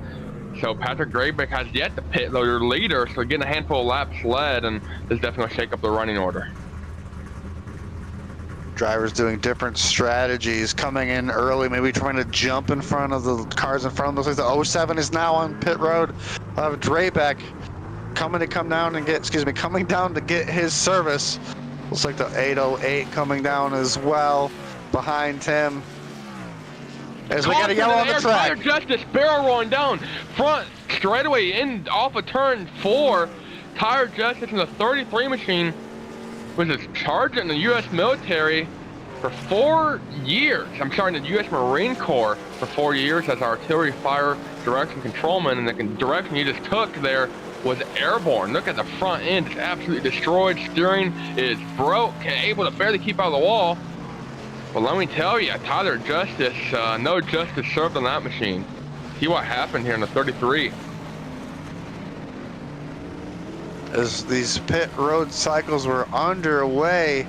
[SPEAKER 2] So Patrick Graybeck has yet to pit their leader, so getting a handful of laps led, and this is definitely going to shake up the running order.
[SPEAKER 3] Drivers doing different strategies, coming in early, maybe trying to jump in front of the cars in front of them. Looks like the 07 is now on pit road. We'll have Draybeck coming down to get his service. Looks like the 808 coming down as well behind him. As we got a yellow on the track.
[SPEAKER 2] Tire Justice barrel rolling down front straightaway in off of turn 4. Tire Justice in the 33 machine was a sergeant in the U.S. military for 4 years. I'm sorry, in the U.S. Marine Corps for 4 years as artillery fire direction controlman, and the direction he just took there was airborne. Look at the front end, it's absolutely destroyed. Steering is broke, able to barely keep out of the wall. But let me tell you, Tyler Justice, no justice served on that machine. See what happened here in the 33.
[SPEAKER 3] As these pit road cycles were underway,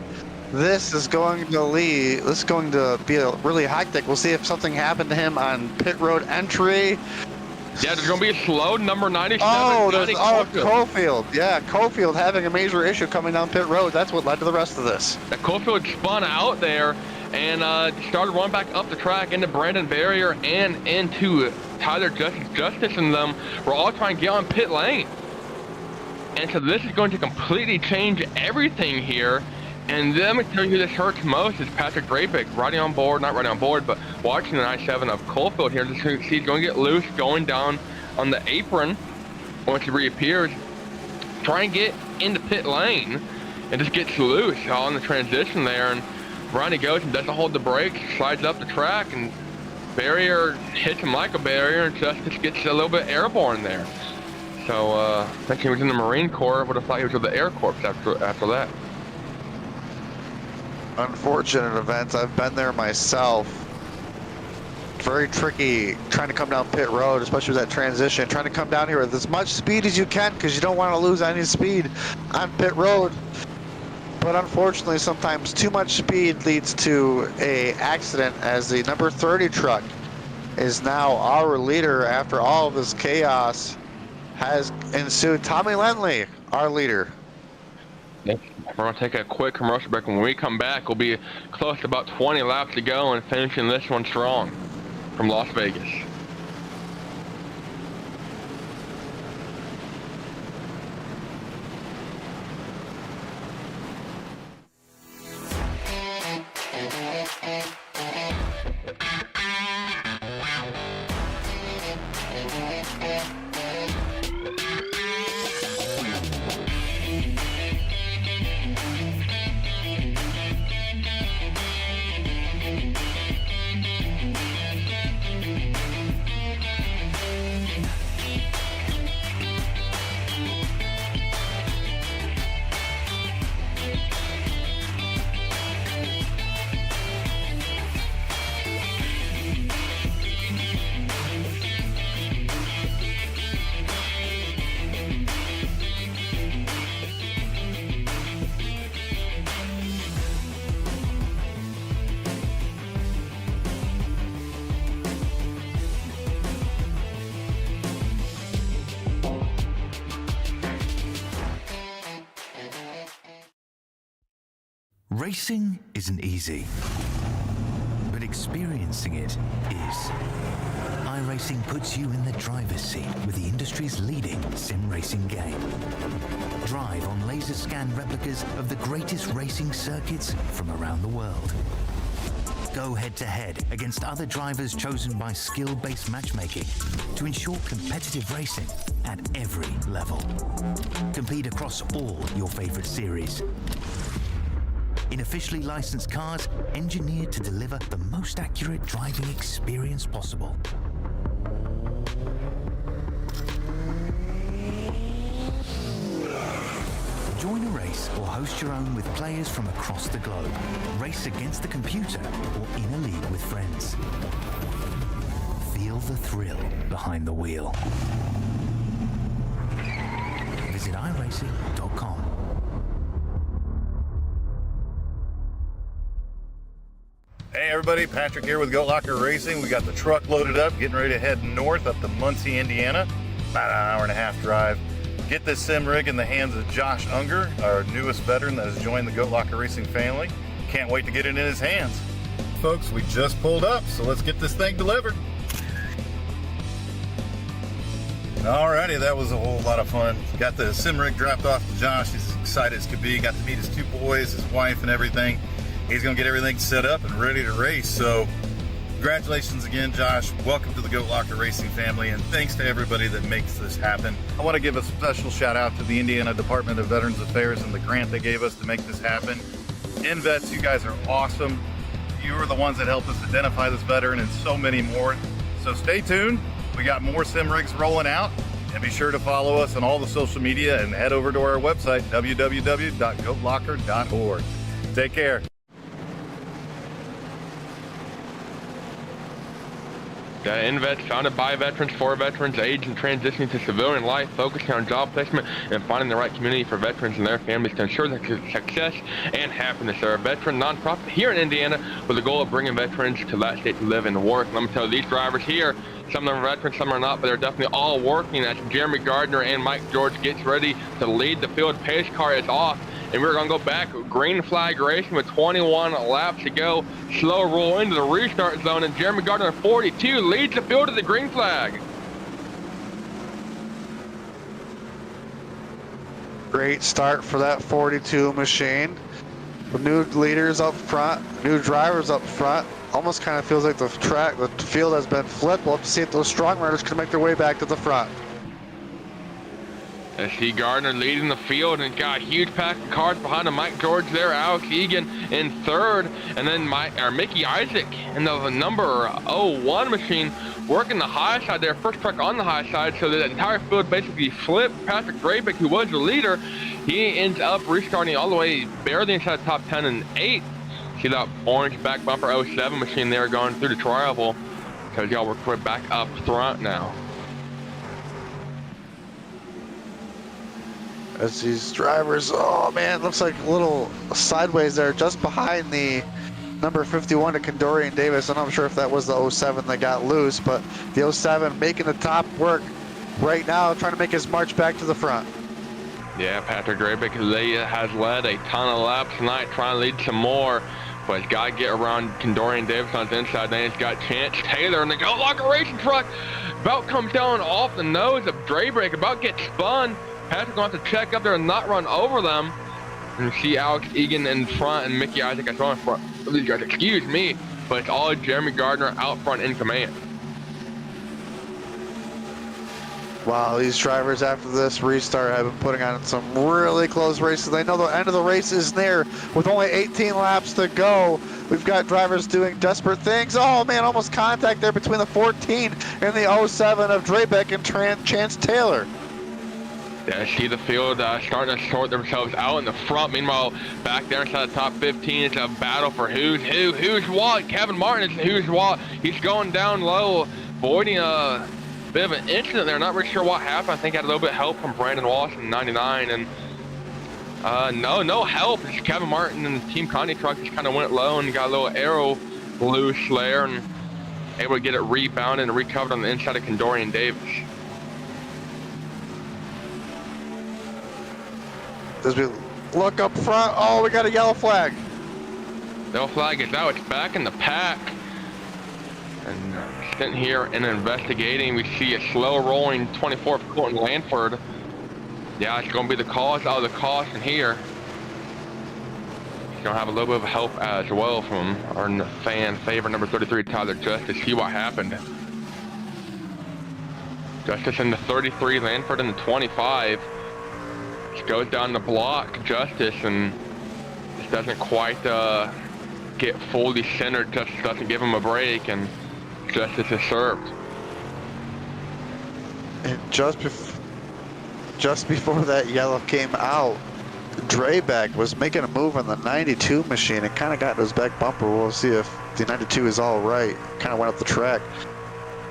[SPEAKER 3] this is going to be a really hectic. We'll see if something happened to him on pit road entry.
[SPEAKER 2] Yeah, there's going to be a slow number 97.
[SPEAKER 3] Cofield. Yeah, Cofield having a major issue coming down pit road. That's what led to the rest of this.
[SPEAKER 2] That Cofield spun out there and started running back up the track into Brandon Barrier and into Tyler Justice, and them were all trying to get on pit lane. And so this is going to completely change everything here. And then I'm going to tell you who this hurts most is Patrick Graybeck, not riding on board, but watching the 97 of Cofield here. Just see he's going to get loose going down on the apron once he reappears. Try and get into pit lane and just gets loose on the transition there. And Ronnie goes and doesn't hold the brakes, slides up the track, and Barrier hits him like a barrier, and Justice gets a little bit airborne there. So I think he was in the Marine Corps. Would have thought he was with the Air Corps after that.
[SPEAKER 3] Unfortunate events. I've been there myself. Very tricky trying to come down pit road, especially with that transition. Trying to come down here with as much speed as you can because you don't want to lose any speed on pit road. But unfortunately, sometimes too much speed leads to an accident, as the number 30 truck is now our leader after all of this chaos has ensued. Tommy Lendley, our leader.
[SPEAKER 2] Yep. We're going to take a quick commercial break. When we come back, we'll be close to about 20 laps to go and finishing this one strong from Las Vegas.
[SPEAKER 4] Racing isn't easy, but experiencing it is. iRacing puts you in the driver's seat with the industry's leading sim racing game. Drive on laser scan replicas of the greatest racing circuits from around the world. Go head-to-head against other drivers chosen by skill-based matchmaking to ensure competitive racing at every level. Compete across all your favorite series. In officially licensed cars, engineered to deliver the most accurate driving experience possible. Join a race race or host your own with players from across the globe. Race against the computer or in a league with friends. Feel the thrill behind the wheel. Visit iRacing.com.
[SPEAKER 5] Hey everybody, Patrick here with GoatLocker Racing. We got the truck loaded up, getting ready to head north up to Muncie, Indiana. About an hour and a half drive. Get this sim rig in the hands of Josh Unger, our newest veteran that has joined the GoatLocker Racing family. Can't wait to get it in his hands. Folks, we just pulled up, so let's get this thing delivered. Alrighty, that was a whole lot of fun. Got the sim rig dropped off to Josh. He's as excited as could be. Got to meet his two boys, his wife, and everything. He's going to get everything set up and ready to race. So congratulations again, Josh. Welcome to the GoatLocker Racing family, and thanks to everybody that makes this happen. I want to give a special shout out to the Indiana Department of Veterans Affairs and the grant they gave us to make this happen. INVETS, you guys are awesome. You are the ones that helped us identify this veteran and so many more. So stay tuned. We got more sim rigs rolling out, and be sure to follow us on all the social media and head over to our website, www.goatlocker.org. Take care.
[SPEAKER 2] INVETS, founded by veterans, for veterans, aged and transitioning to civilian life, focusing on job placement and finding the right community for veterans and their families to ensure their success and happiness. They're a veteran nonprofit here in Indiana with the goal of bringing veterans to that state to live and work. Let me tell you, these drivers here, some of them are veterans, some are not, but they're definitely all working. As Jeremy Gardner and Mike George gets ready to lead the field. Pace car is off, and we're going to go back green flag racing with 21 laps to go. Slow roll into the restart zone, and Jeremy Gardner 42 leads the field to the green flag.
[SPEAKER 3] Great start for that 42 machine. New leaders up front, new drivers up front. Almost kind of feels like the field has been flipped. We'll have to see if those strong runners can make their way back to the front.
[SPEAKER 2] I see Gardner leading the field and got a huge pack of cars behind him. Mike George there, Alex Egan in third, and then Mickey Isaac in the number 01 machine working the high side there. First truck on the high side, so the entire field basically flipped. Patrick Drabeck, who was the leader, he ends up restarting all the way barely inside the top 10 and 8. See that orange back bumper 07 machine there going through the tri-oval, because y'all we're back up front now.
[SPEAKER 3] As these drivers, oh man, looks like a little sideways there just behind the number 51 to Condorian Davis. I'm not sure if that was the 07 that got loose, but the 07 making the top work right now, trying to make his march back to the front.
[SPEAKER 2] Yeah, Patrick Drabeck has led a ton of laps tonight, trying to lead some more. But he's got to get around Condorian Davis on the inside. Then he's got Chance Taylor in the GoatLocker Racing truck. About comes down off the nose of Drabeck, about gets spun. Patrick going to have to check up there and not run over them. And you see Alex Egan in front and Mickey Isaac as well in front. These guys, excuse me, but it's all Jeremy Gardner out front in command.
[SPEAKER 3] Wow, these drivers after this restart have been putting on some really close races. They know the end of the race is near. With only 18 laps to go, we've got drivers doing desperate things. Oh man, almost contact there between the 14 and the 07 of Drabeck and Chance Taylor.
[SPEAKER 2] Yeah, see the field starting to sort themselves out in the front. Meanwhile, back there inside the top 15, it's a battle for who's what. Kevin Martin is who's what. He's going down low, avoiding a bit of an incident there. Not really sure what happened. I think he had a little bit of help from Brandon Walsh in 99, and no help. It's Kevin Martin and the Team Conti truck just kind of went low and got a little arrow loose there, and able to get it rebounded and recovered on the inside of Condorian Davis.
[SPEAKER 3] As we look up front, oh, we got a yellow flag.
[SPEAKER 2] Yellow flag is out. It's back in the pack. And sitting here and investigating, we see a slow rolling 24 of Colton Lanford. Yeah, it's going to be the cause of the caution here. He's going to have a little bit of help as well from our fan favorite number 33, Tyler Justice. See what happened. Justice in the 33, Lanford in the 25. Just goes down the block, Justice, and just doesn't quite get fully centered. Justice doesn't give him a break, and Justice is served.
[SPEAKER 3] And just before that yellow came out, Drayback was making a move on the 92 machine and kind of got into his back bumper. We'll see if the 92 is all right. Kind of went up the track.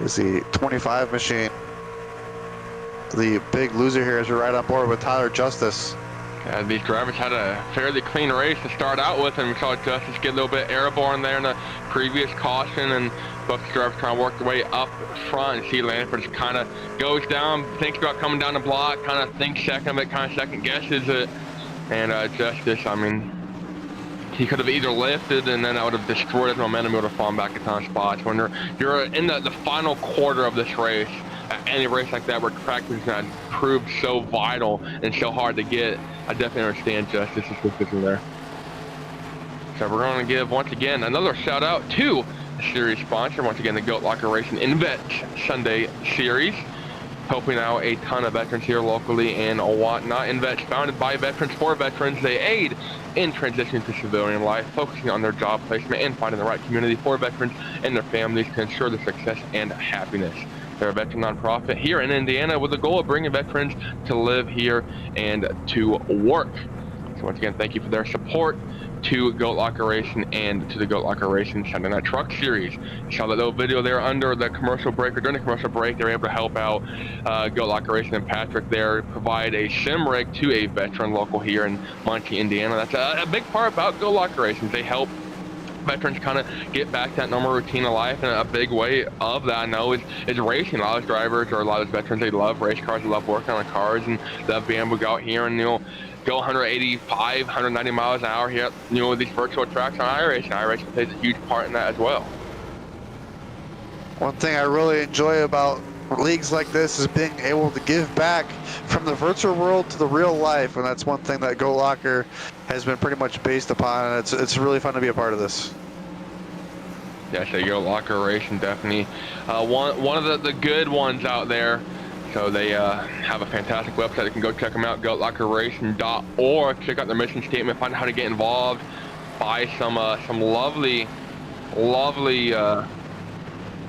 [SPEAKER 3] Is the 25 machine. The big loser here is we're right on board with Tyler Justice.
[SPEAKER 2] These drivers had a fairly clean race to start out with, and we saw Justice get a little bit airborne there in the previous caution, and both drivers trying to work their way up front. And see Lanford just kind of goes down, thinks about coming down the block, kind of thinks second of it, kind of second guesses it. And Justice, I mean, he could have either lifted and then that would have destroyed his momentum. He would have fallen back a ton of spots. When you're in the final quarter of this race, any race like that where practice is going to prove so vital and so hard to get, I definitely understand Justice's decision there. So we're going to give, once again, another shout out to the series sponsor, once again, the GoatLocker Racing INVETS Sunday Series, helping out a ton of veterans here locally and whatnot. INVETS, founded by veterans for veterans, they aid in transitioning to civilian life, focusing on their job placement and finding the right community for veterans and their families to ensure their success and happiness. They're a veteran nonprofit here in Indiana with the goal of bringing veterans to live here and to work. So once again, thank you for their support to GoatLocker Racing and to the GoatLocker Racing Sunday Night Truck Series. You saw that little video there under the commercial break, or during the commercial break, they were able to help out GoatLocker Racing and Patrick there, provide a sim rig to a veteran local here in Muncie, Indiana. That's a big part about GoatLocker Racing. They help veterans kind of get back to that normal routine of life, and a big way of that I know is racing. A lot of those drivers or a lot of those veterans, they love race cars, they love working on the cars, and love being able to go out here and go 185, 190 miles an hour here, with these virtual tracks on iRacing. iRacing plays a huge part in that as well.
[SPEAKER 3] One thing I really enjoy about leagues like this is being able to give back from the virtual world to the real life, and that's one thing that GoatLocker has been pretty much based upon, and it's really fun to be a part of this.
[SPEAKER 2] Yeah, so GoatLocker Racing definitely one of the good ones out there. So they have a fantastic website. You can go check them out, GoatLockerRacing.org. Check out their mission statement, find out how to get involved, buy some lovely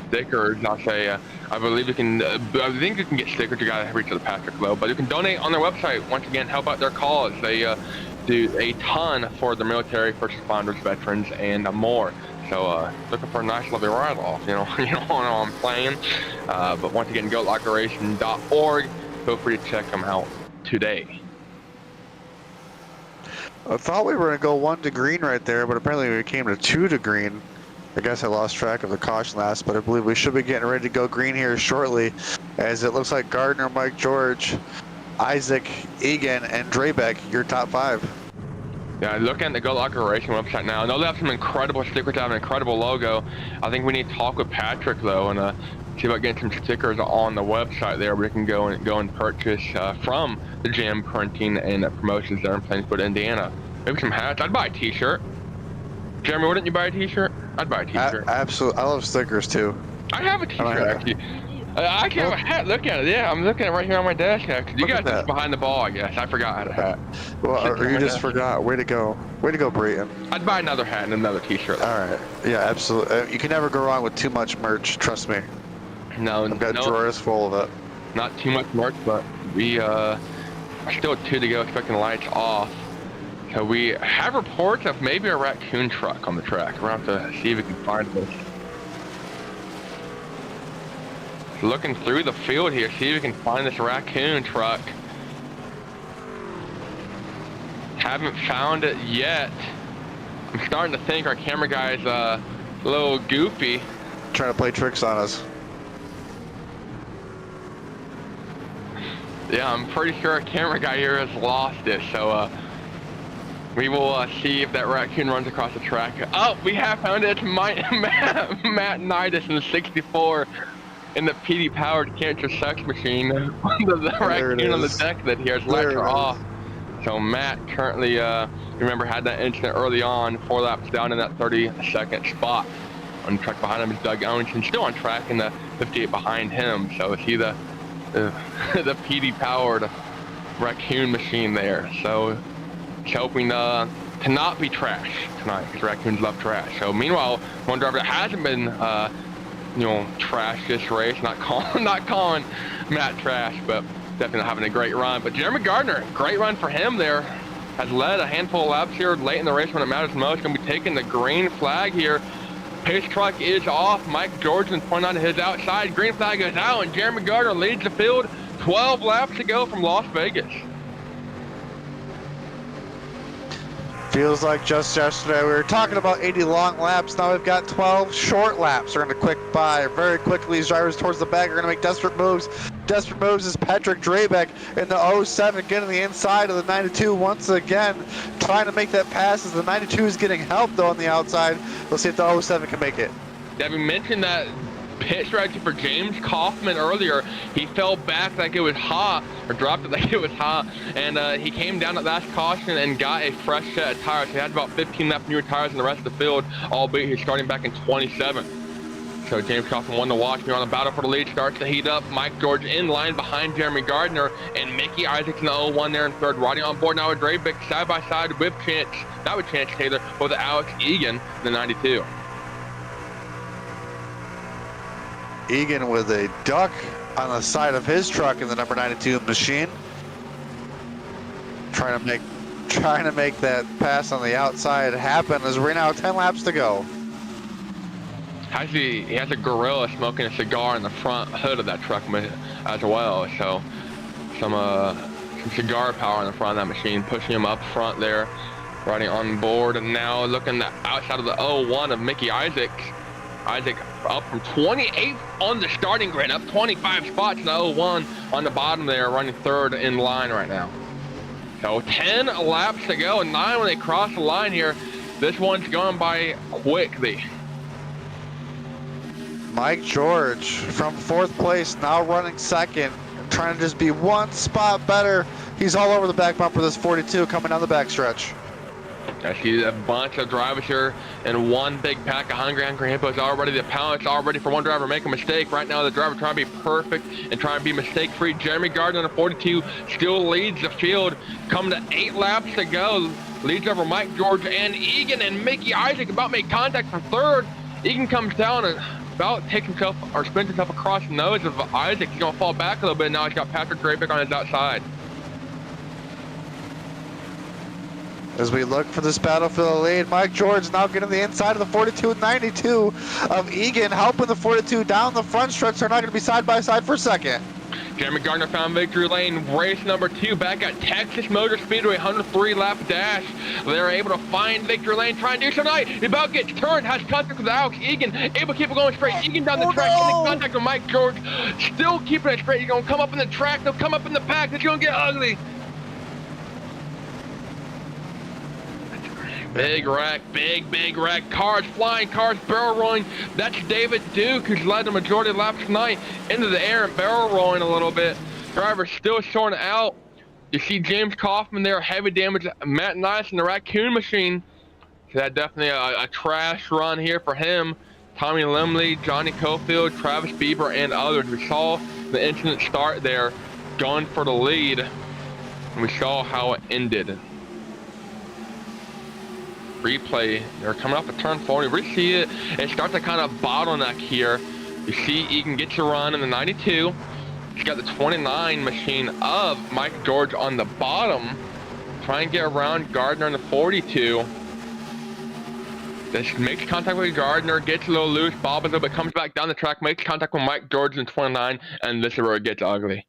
[SPEAKER 2] stickers. I'll say, I believe you can. I think you can get stickers. You gotta reach to the Patrick though, but you can donate on their website. Once again, help out their cause. They do a ton for the military, first responders, veterans, and more. So looking for a nice lovely ride-off, you know what I'm playing. But once again, GoatLockerRacing.org. Feel free to check them out today.
[SPEAKER 3] I thought we were going to go 1 to green right there, but apparently we came to 2 to green. I guess I lost track of the caution last, but I believe we should be getting ready to go green here shortly, as it looks like Gardner, Mike George, Isaac, Egan, and Draybeck, your top 5.
[SPEAKER 2] Yeah, looking at the GoatLocker Racing website now. I know they have some incredible stickers, they have an incredible logo. I think we need to talk with Patrick though, and see about getting some stickers on the website there. We can go and purchase from the gym printing and promotions there in Plainsboro, Indiana. Maybe some hats. I'd buy a t-shirt. Jeremy, wouldn't you buy a t-shirt? I'd buy a t-shirt.
[SPEAKER 3] Absolutely, I love stickers too.
[SPEAKER 2] I have a t-shirt actually. I can have a hat. Look at it. Yeah, I'm looking at it right here on my desk. Actually, you guys are behind the ball, I guess. I forgot I had a hat.
[SPEAKER 3] Well, or you just forgot. Way to go. Way to go, Brayton.
[SPEAKER 2] I'd buy another hat and another t-shirt.
[SPEAKER 3] All right. Yeah, absolutely. You can never go wrong with too much merch. Trust me.
[SPEAKER 2] No,
[SPEAKER 3] I've got drawers full of it.
[SPEAKER 2] Not too much merch, but we are still 2 to go, expecting the lights off. So we have reports of maybe a raccoon truck on the track. We're going to have to see if we can find this. Looking through the field here, see if we can find this raccoon truck. Haven't found it yet. I'm starting to think our camera guy's a little goofy.
[SPEAKER 3] Trying to play tricks on us.
[SPEAKER 2] Yeah, I'm pretty sure our camera guy here has lost it, so we will see if that raccoon runs across the track. Oh, we have found it. It's Matt Nidus in the 64 in the PD powered cancer sex machine. the raccoon on the deck that he has lights are off. So Matt currently, remember, had that incident early on, 4 laps down in that 32nd spot. On the track behind him is Doug Owington, still on track in the 58 behind him. So is he the PD powered raccoon machine there? So he's hoping to not be trash tonight, because raccoons love trash. So meanwhile, one driver that hasn't been trash this race, not calling Matt trash, but definitely having a great run. But Jeremy Gardner, great run for him there. has led a handful of laps here late in the race when it matters most. Going to be taking the green flag here. Pace truck is off. Mike George and 29 to his outside. Green flag is out, and Jeremy Gardner leads the field. 12 laps to go from Las Vegas.
[SPEAKER 3] Feels like just yesterday we were talking about 80 long laps. Now we've got 12 short laps. They're going to quick by very quickly. These drivers towards the back are going to make desperate moves. Desperate moves is Patrick Drabeck in the 07 getting the inside of the 92 once again, trying to make that pass as the 92 is getting help though on the outside. Let's see if the 07 can make it.
[SPEAKER 2] Debbie mentioned that pit strategy for James Kaufman earlier. He fell back like it was hot, or dropped it like it was hot, and he came down at last caution and got a fresh set of tires. He had about 15 left newer tires in the rest of the field, albeit he's starting back in 27. So James Kaufman won the watch. We're on the battle for the lead, starts to heat up. Mike George in line behind Jeremy Gardner, and Mickey Isaacs in the 01 there in third. Riding on board now with Drabeck side by side with Chance, not with Chance Taylor, but with Alex Egan, the 92.
[SPEAKER 3] Egan with a duck on the side of his truck in the number 92 machine. Trying to make that pass on the outside happen as we're now 10 laps to go.
[SPEAKER 2] Actually, he has a gorilla smoking a cigar in the front hood of that truck as well. So some cigar power in the front of that machine, pushing him up front there, riding on board. And now looking the outside of the 01 of Mickey Isaacs. Isaac up from 28th on the starting grid, up 25 spots in the 01 on the bottom there, running third in line right now. So 10 laps to go, and 9 when they cross the line here. This one's going by quickly.
[SPEAKER 3] Mike George from 4th place, now running 2nd, trying to just be one spot better. He's all over the back bumper, this 42 coming down the backstretch.
[SPEAKER 2] I see a bunch of drivers here and one big pack of hungry hippos already. The pallets all ready for one driver to make a mistake. Right now, the driver trying to be perfect and trying to be mistake-free. Jeremy Gardner in the 42 still leads the field. Coming to 8 laps to go. Leads over Mike George and Egan, and Mickey Isaac about to make contact for third. Egan comes down and about takes himself or spins himself across the nose of Isaac. He's going to fall back a little bit. Now he's got Patrick Drabeck on his outside.
[SPEAKER 3] As we look for this battle for the lead, Mike George now getting the inside of the 42 and 92 of Egan, helping the 42 down the front stretch. They're not going to be side by side for second.
[SPEAKER 2] Jeremy Gardner found victory lane, race number 2 back at Texas Motor Speedway, 103 lap dash. They're able to find victory lane, trying to do so tonight. He about gets turned, has contact with Alex Egan, able to keep it going straight. Egan down the track, getting contact with Mike George, still keeping it straight. He's going to come up in the track, they'll come up in the pack. It's going to get ugly. Big wreck, big wreck. Cars flying, cars barrel rolling. That's David Duke, who's led the majority of laps tonight, into the air and barrel rolling a little bit. Driver still sorting out. You see James Kaufman there, heavy damage. Matt Nice in the Raccoon machine. So that definitely a trash run here for him. Tommy Limley, Johnny Cofield, Travis Bieber, and others. We saw the incident start there, going for the lead, and we saw how it ended. Replay, they're coming off a turn 40. We see it starts to kind of bottleneck here. You see Egan gets a run in the 92. He's got the 29 machine of Mike George on the bottom. Try and get around Gardner in the 42. This makes contact with Gardner, gets a little loose, bobbles a little bit, comes back down the track, makes contact with Mike George in 29, and this is where it gets ugly.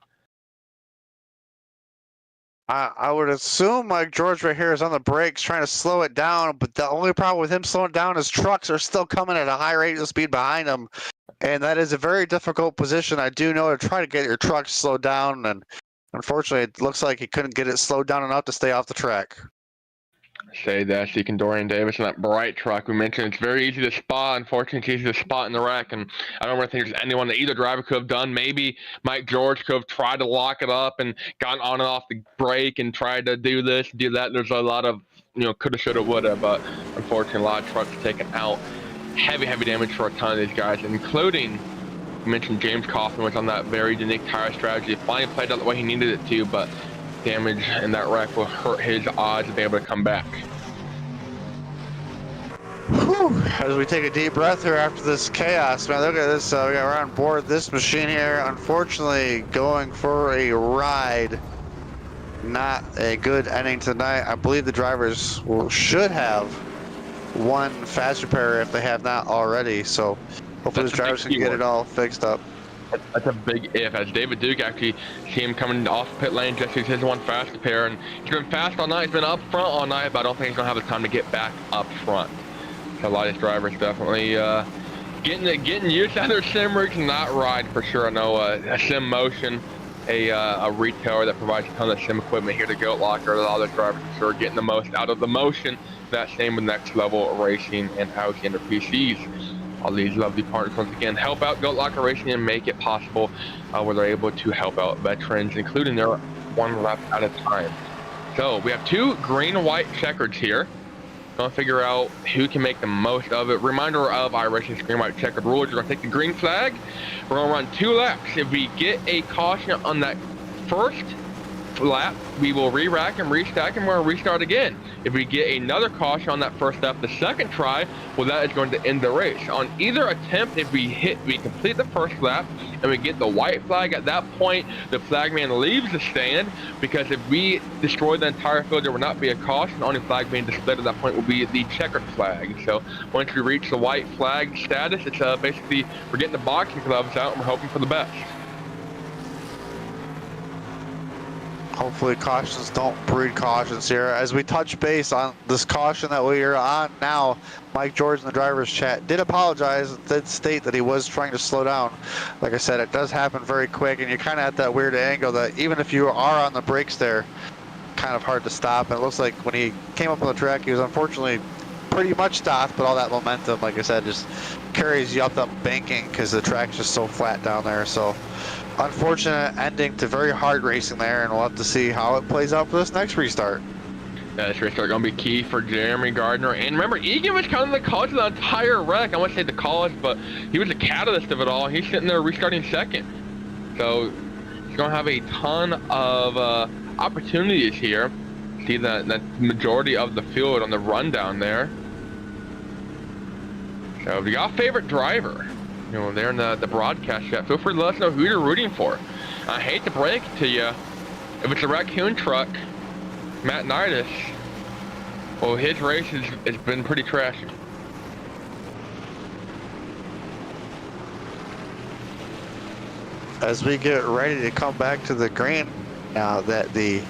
[SPEAKER 3] I would assume Mike George right here is on the brakes trying to slow it down, but the only problem with him slowing down is trucks are still coming at a high rate of speed behind him, and that is a very difficult position. I do know to try to get your truck slowed down, and unfortunately it looks like he couldn't get it slowed down enough to stay off the track.
[SPEAKER 2] Say that, Deacon Dorian Davis in that bright truck we mentioned. It's very easy to spot. Unfortunately, it's easy to spot in the wreck, and I don't really think there's anyone that either driver could have done. Maybe Mike George could have tried to lock it up and gotten on and off the brake and tried to do this, do that. There's a lot of, coulda, shoulda, woulda, but unfortunately, a lot of trucks taken out. Heavy damage for a ton of these guys, including, you mentioned James Kaufman was on that very unique tire strategy. Finally played out the way he needed it to, but damage in that wreck will hurt his odds of being able to come back.
[SPEAKER 3] Whew. As we take a deep breath here after this chaos, man, look at this. We're on board this machine here, unfortunately going for a ride. not a good ending tonight. I believe the drivers should have one fast repair if they have not already. So hopefully the drivers can get it all fixed up.
[SPEAKER 2] That's a big if, as David Duke actually see him coming off pit lane just as his one fast repair, and he's been fast all night. He's been up front all night, but I don't think he's gonna have the time to get back up front. So a lot of these drivers definitely getting used to their sim rigs and not ride for sure. I know a Sim Motion, a retailer that provides a ton of sim equipment here to GoatLocker. A lot of those drivers for sure getting the most out of the Motion. That same with Next Level Racing and Alexander PCs. All these lovely partners once again help out GoatLocker Racing and make it possible where they're able to help out veterans, including their one lap at a time. So we have two green and white checkers here. Gonna figure out who can make the most of it. Reminder of iRacing's green white checkered rules. You're gonna take the green flag. We're gonna run 2 laps. If we get a caution on that first lap, we will re-rack and restack and we're gonna restart again. If we get another caution on that first lap the second try, well, that is going to end the race. On either attempt, if we complete the first lap and we get the white flag, at that point the flagman leaves the stand, because if we destroy the entire field, there will not be a caution. The only flag being displayed at that point will be the checkered flag. So once we reach the white flag status, it's basically we're getting the boxing gloves out and we're hoping for the best.
[SPEAKER 3] Hopefully cautions don't breed cautions here. As we touch base on this caution that we are on now, Mike George in the driver's chat did apologize, did state that he was trying to slow down. Like I said, it does happen very quick, and you're kind of at that weird angle that even if you are on the brakes there, kind of hard to stop. And it looks like when he came up on the track, he was unfortunately pretty much stopped, but all that momentum, like I said, just carries you up that banking because the track's just so flat down there. So unfortunate ending to very hard racing there, and we'll have to see how it plays out for this next restart.
[SPEAKER 2] This restart going to be key for Jeremy Gardner. And remember, Egan was kind of the cause of the entire wreck. I wouldn't say the cause, but he was the catalyst of it all. He's sitting there restarting second. So he's going to have a ton of opportunities here. See the majority of the field on the rundown there. So if you got a favorite driver, you know, there in the broadcast chat, feel free to let us know who you're rooting for. I hate to break it to you, if it's a raccoon truck, Matt Nidus, well, his race has been pretty trashy.
[SPEAKER 3] As we get ready to come back to the green, now that the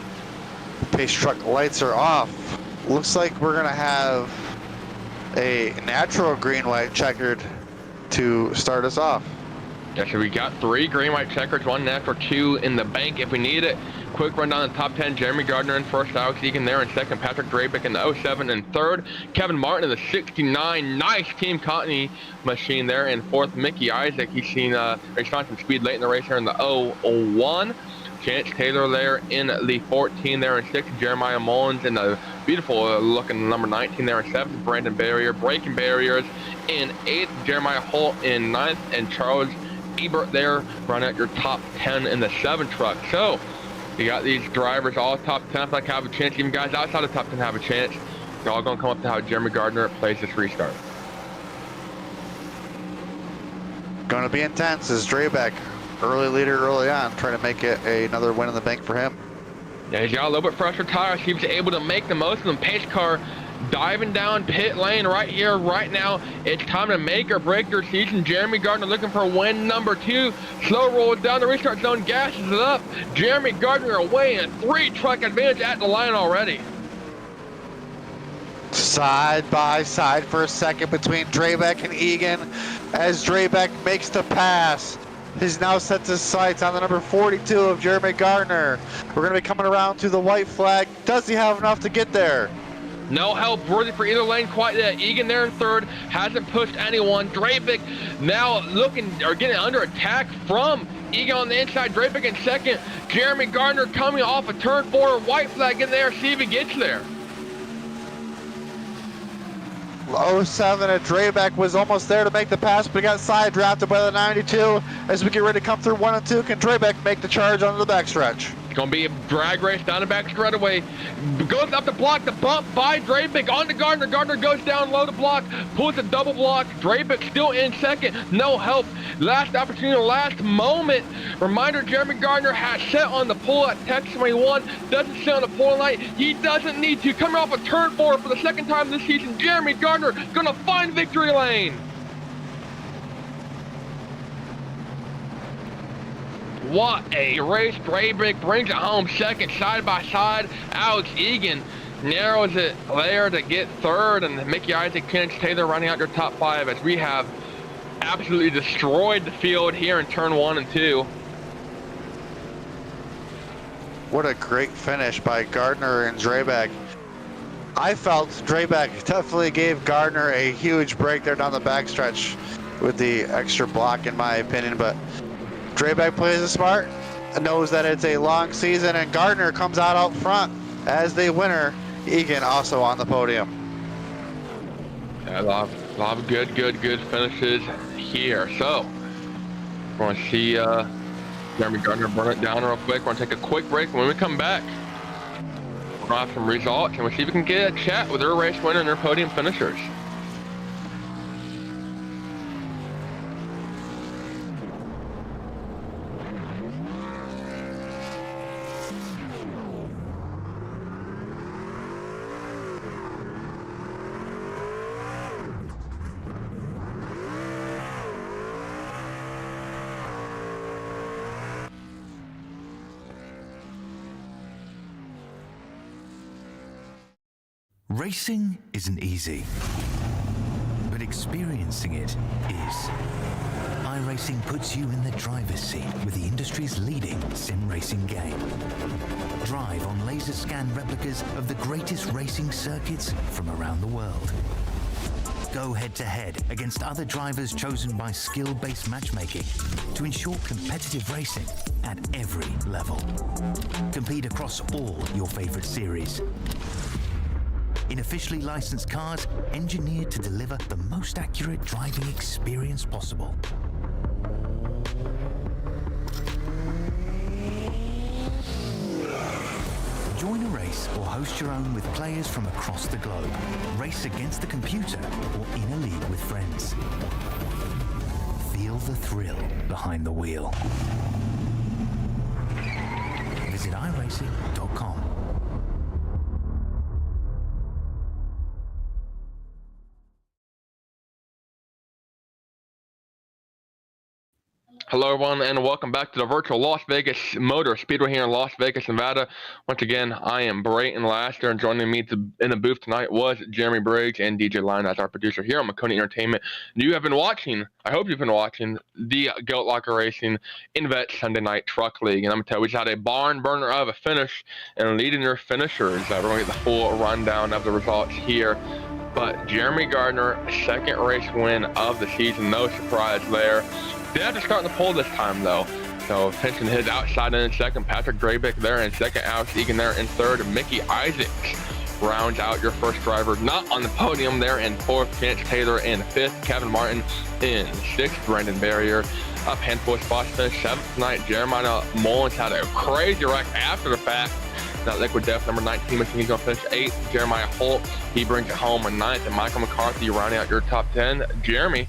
[SPEAKER 3] pace truck lights are off, looks like we're gonna have a natural green-white checkered to start us off.
[SPEAKER 2] Yeah, so we got 3 green-white checkers, 1 natural, 2 in the bank if we need it. Quick run down the top 10. Jeremy Gardner in first, Alex Egan there in second, Patrick Drabeck in the 07 in third, Kevin Martin in the 69. Nice Team Cottony machine there in fourth. Mickey Isaac, he's seen he's found some speed late in the race here in the 001. Chance Taylor there in the 14 there in 6th. Jeremiah Mullins in the beautiful looking number 19 there in 7th. Brandon Barrier breaking barriers in 8th. Jeremiah Holt in 9th. And Charles Ebert there running at your top 10 in the 7 truck. So you got these drivers all top 10. I feel like have a chance. Even guys outside the top 10 have a chance. They're all going to come up to how Jeremy Gardner plays this restart.
[SPEAKER 3] Going to be intense as Drabeck, early leader early on, trying to make it another win in the bank for him.
[SPEAKER 2] Yeah, he's got a little bit fresher tires. He was able to make the most of them. Pace car diving down pit lane right here, right now. It's time to make or break your season. Jeremy Gardner looking for win number 2. Slow rolls down the restart zone, gasses it up. Jeremy Gardner away in 3 truck advantage at the line already.
[SPEAKER 3] Side by side for a second between Drabeck and Egan as Drabeck makes the pass. He's now sets his sights on the number 42 of Jeremy Gardner. We're going to be coming around to the white flag. Does he have enough to get there?
[SPEAKER 2] No help worthy for either lane quite yet. Egan there in third, hasn't pushed anyone. Drabeck now getting under attack from Egan on the inside. Drabeck in second. Jeremy Gardner coming off a turn 4. White flag in there, see if he gets there.
[SPEAKER 3] 07 at Drabeck was almost there to make the pass, but he got side drafted by the 92. As we get ready to come through 1 and 2, can Drabeck make the charge onto the backstretch?
[SPEAKER 2] It's going to be a drag race down the back straightaway. Goes up the block, the bump by Drapic onto Gardner. Gardner goes down low to block, pulls a double block. Drapic still in second, no help. Last opportunity, last moment. Reminder, Jeremy Gardner has set on the pole at Texas 21. Doesn't sit on the pole tonight. He doesn't need to. Coming off a turn 4 for the second time this season, Jeremy Gardner going to find victory lane. What a race. Drapic brings it home second, side by side. Alex Egan narrows it there to get third, and Mickey Isaac, Kenneth Taylor running out your top 5 as we have absolutely destroyed the field here in turn 1 and 2.
[SPEAKER 3] What a great finish by Gardner and Drapic. I felt Drapic definitely gave Gardner a huge break there down the backstretch with the extra block, in my opinion, but Drapic plays it smart, knows that it's a long season, and Gardner comes out front as the winner. Egan also on the podium.
[SPEAKER 2] Yeah, a lot of good finishes here. So we're going to see Jeremy Gardner burn it down real quick. We're going to take a quick break. When we come back, we're going to have some results, and we'll see if we can get a chat with their race winner and their podium finishers.
[SPEAKER 4] Racing isn't easy, but experiencing it is. iRacing puts you in the driver's seat with the industry's leading sim racing game. Drive on laser scan replicas of the greatest racing circuits from around the world. Go head-to-head against other drivers chosen by skill-based matchmaking to ensure competitive racing at every level. Compete across all your favorite series. In officially licensed cars, engineered to deliver the most accurate driving experience possible. Join a race or host your own with players from across the globe. Race against the computer or in a league with friends. Feel the thrill behind the wheel. Visit iRacing.com.
[SPEAKER 2] Hello, everyone, and welcome back to the virtual Las Vegas Motor Speedway here in Las Vegas, Nevada. Once again, I am Brayton Laster, and joining me in the booth tonight was Jeremy Briggs and DJ Line as our producer here on Maconi Entertainment. You have been watching, I hope you've been watching, the GoatLocker Racing INVETS Sunday Night Truck League. And I'm going to tell you, we just had a barn burner of a finish, and leading your finishers. We're going to get the full rundown of the results here. But Jeremy Gardner, second race win of the season, no surprise there. Did have to start in the pole this time, though. So attention to his outside in second, Patrick Drapic there in second, Alex Egan there in third, Mickey Isaacs rounds out your first driver not on the podium there in fourth, Kenneth Taylor in fifth, Kevin Martin in sixth, Brandon Barrier up handful of spots finished seventh tonight. Jeremiah Mullins had a crazy wreck after the fact. That Liquid Death number 19 machine, he's going to finish 8th. Jeremiah Holt, he brings it home in 9th. And Michael McCarthy rounding out your top 10. Jeremy.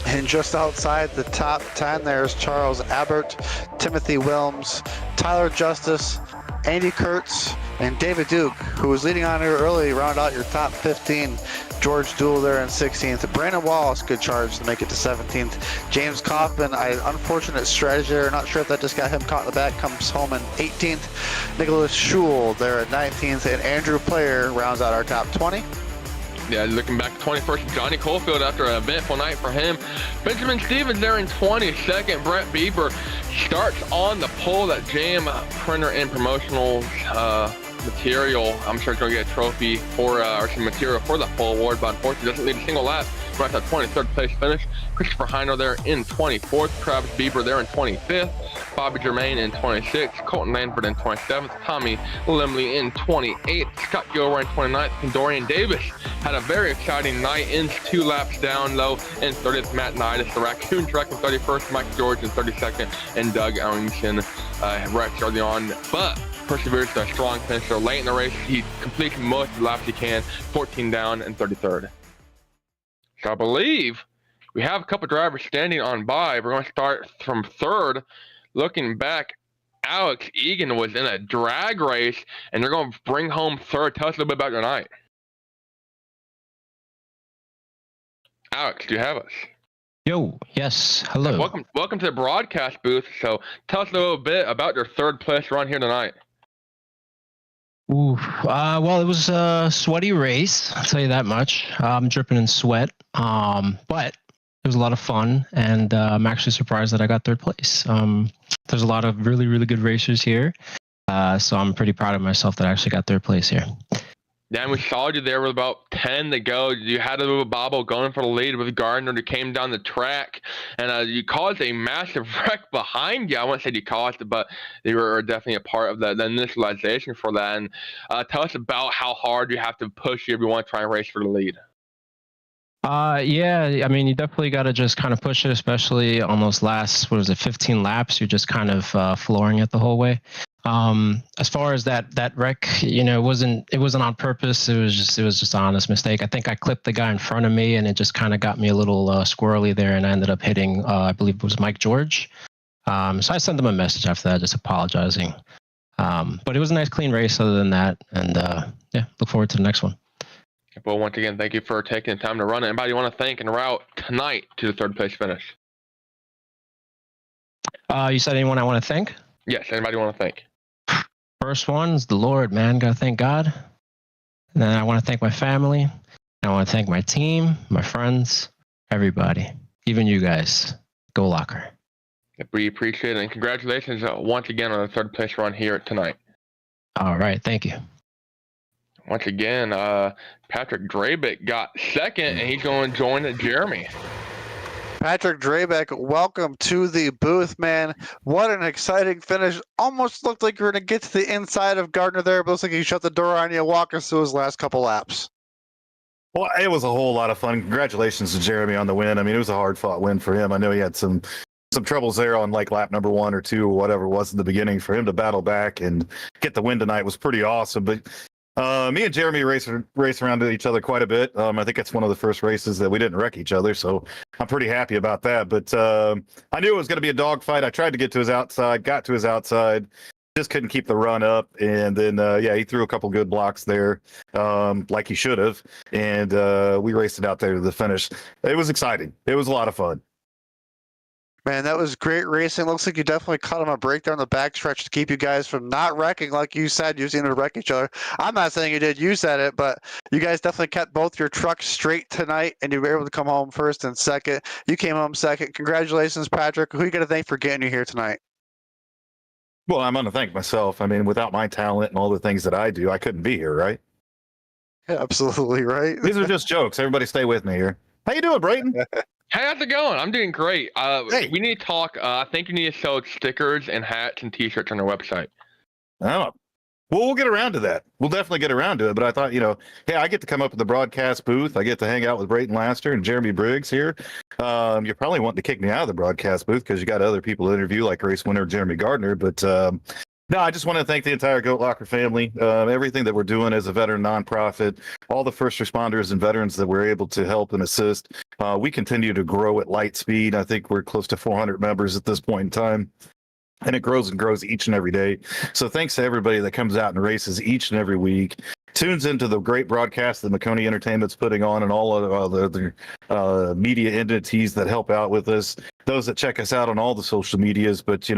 [SPEAKER 3] And just outside the top 10, there's Charles Abbott, Timothy Wilms, Tyler Justice, Andy Kurtz, and David Duke, who was leading on here early, round out your top 15. George Dool there in 16th. Brandon Wallace, good charge to make it to 17th. James Kaufman, unfortunate strategy there. Not sure if that just got him caught in the back, comes home in 18th. Nicholas Schul there at 19th. And Andrew Player rounds out our top 20.
[SPEAKER 2] Yeah, looking back to 21st, Johnny Cofield after an eventful night for him. Benjamin Stevens there in 22nd. Brett Bieber starts on the pole. That jam printer and promotional material. I'm sure it's going to get a trophy for or some material for that pole award, but unfortunately doesn't lead a single lap. We're at that 23rd place finish. Christopher Heino there in 24th. Travis Bieber there in 25th. Bobby Germain in 26th. Colton Lanford in 27th. Tommy Limley in 28th. Scott Gilroy in 29th. And Dorian Davis had a very exciting night. Ends 2 laps down though. In 30th, Matt Nidus. The Raccoon Truck in 31st. Mike George in 32nd. And Doug Ellington wrecks early on, but perseveres to a strong finish. So late in the race, he completes most of the laps he can, 14 down and 33rd. So I believe we have a couple drivers standing on by. We're going to start from third. Looking back, Alex Egan was in a drag race, and they're going to bring home third. Tell us a little bit about your night. Alex, do you have us?
[SPEAKER 6] Yo, yes, hello.
[SPEAKER 2] Welcome to the broadcast booth. So tell us a little bit about your third place run here tonight.
[SPEAKER 6] Ooh, well, it was a sweaty race, I'll tell you that much. I'm dripping in sweat, but it was a lot of fun, and I'm actually surprised that I got third place. There's a lot of really, really good racers here, so I'm pretty proud of myself that I actually got third place here.
[SPEAKER 2] Yeah, and we saw you there with about 10 to go. You had a little bobble going for the lead with Gardner that came down the track, and you caused a massive wreck behind you. I wouldn't say you caused it, but you were definitely a part of the initialization for that. And tell us about how hard you have to push if you want to try and race for the lead.
[SPEAKER 6] Yeah, I mean, you definitely got to just kind of push it, especially on those last, 15 laps. You're just kind of flooring it the whole way. As far as that wreck, it wasn't on purpose. It was just an honest mistake. I think I clipped the guy in front of me, and it just kind of got me a little squirrely there, and I ended up hitting, I believe it was Mike George. So I sent him a message after that, just apologizing. But it was a nice, clean race other than that, and yeah, look forward to the next one.
[SPEAKER 2] Well, once again, thank you for taking the time to run it. Anybody you want to thank en route tonight to the third place finish?
[SPEAKER 6] You said anyone I want to thank?
[SPEAKER 2] Yes, anybody you want to thank?
[SPEAKER 6] First one is the Lord, man. Gotta thank God. And then I want to thank my family. I want to thank my team, my friends, everybody, even you guys. Go Locker.
[SPEAKER 2] We appreciate it, and congratulations once again on the third place run here tonight.
[SPEAKER 6] All right, thank you.
[SPEAKER 2] Once again, Patrick Drabick got second, and he's going to join Jeremy.
[SPEAKER 3] Patrick Drabeck, welcome to the booth, man. What an exciting finish. Almost looked like you were going to get to the inside of Gardner there, but looks like he shut the door on you. Walk us through his last couple laps.
[SPEAKER 5] Well, it was a whole lot of fun. Congratulations to Jeremy on the win. I mean, it was a hard-fought win for him. I know he had some troubles there on like lap number 1 or 2 or whatever it was in the beginning. For him to battle back and get the win tonight was pretty awesome. But me and Jeremy race around each other quite a bit. I think it's one of the first races that we didn't wreck each other, so I'm pretty happy about that. But I knew it was going to be a dogfight. I tried to get to his outside, got to his outside, just couldn't keep the run up. And then, he threw a couple good blocks there, like he should have. And we raced it out there to the finish. It was exciting. It was a lot of fun.
[SPEAKER 3] Man, that was great racing. Looks like you definitely cut him a break there on the backstretch to keep you guys from not wrecking, like you said, using it to wreck each other. I'm not saying you did. You said it, but you guys definitely kept both your trucks straight tonight, and you were able to come home first and second. You came home second. Congratulations, Patrick. Who you got to thank for getting you here tonight?
[SPEAKER 5] Well, I'm going to thank myself. I mean, without my talent and all the things that I do, I couldn't be here, right?
[SPEAKER 3] Yeah, absolutely right.
[SPEAKER 5] These are just jokes. Everybody stay with me here. How you doing, Brayton?
[SPEAKER 2] Hey, how's it going? I'm doing great.
[SPEAKER 5] Hey.
[SPEAKER 2] We need to talk. I think you need to sell stickers and hats and T-shirts on our website.
[SPEAKER 5] Oh, well, we'll get around to that. We'll definitely get around to it. But I thought, hey, I get to come up in the broadcast booth. I get to hang out with Brayton Laster and Jeremy Briggs here. You're probably wanting to kick me out of the broadcast booth because you got other people to interview, like race winner Jeremy Gardner. But no, I just want to thank the entire GoatLocker family, everything that we're doing as a veteran nonprofit, all the first responders and veterans that we're able to help and assist. We continue to grow at light speed. I think we're close to 400 members at this point in time. And it grows and grows each and every day. So thanks to everybody that comes out and races each and every week, tunes into the great broadcast that Maconi Entertainment's putting on, and all of the media entities that help out with us, those that check us out on all the social medias. But,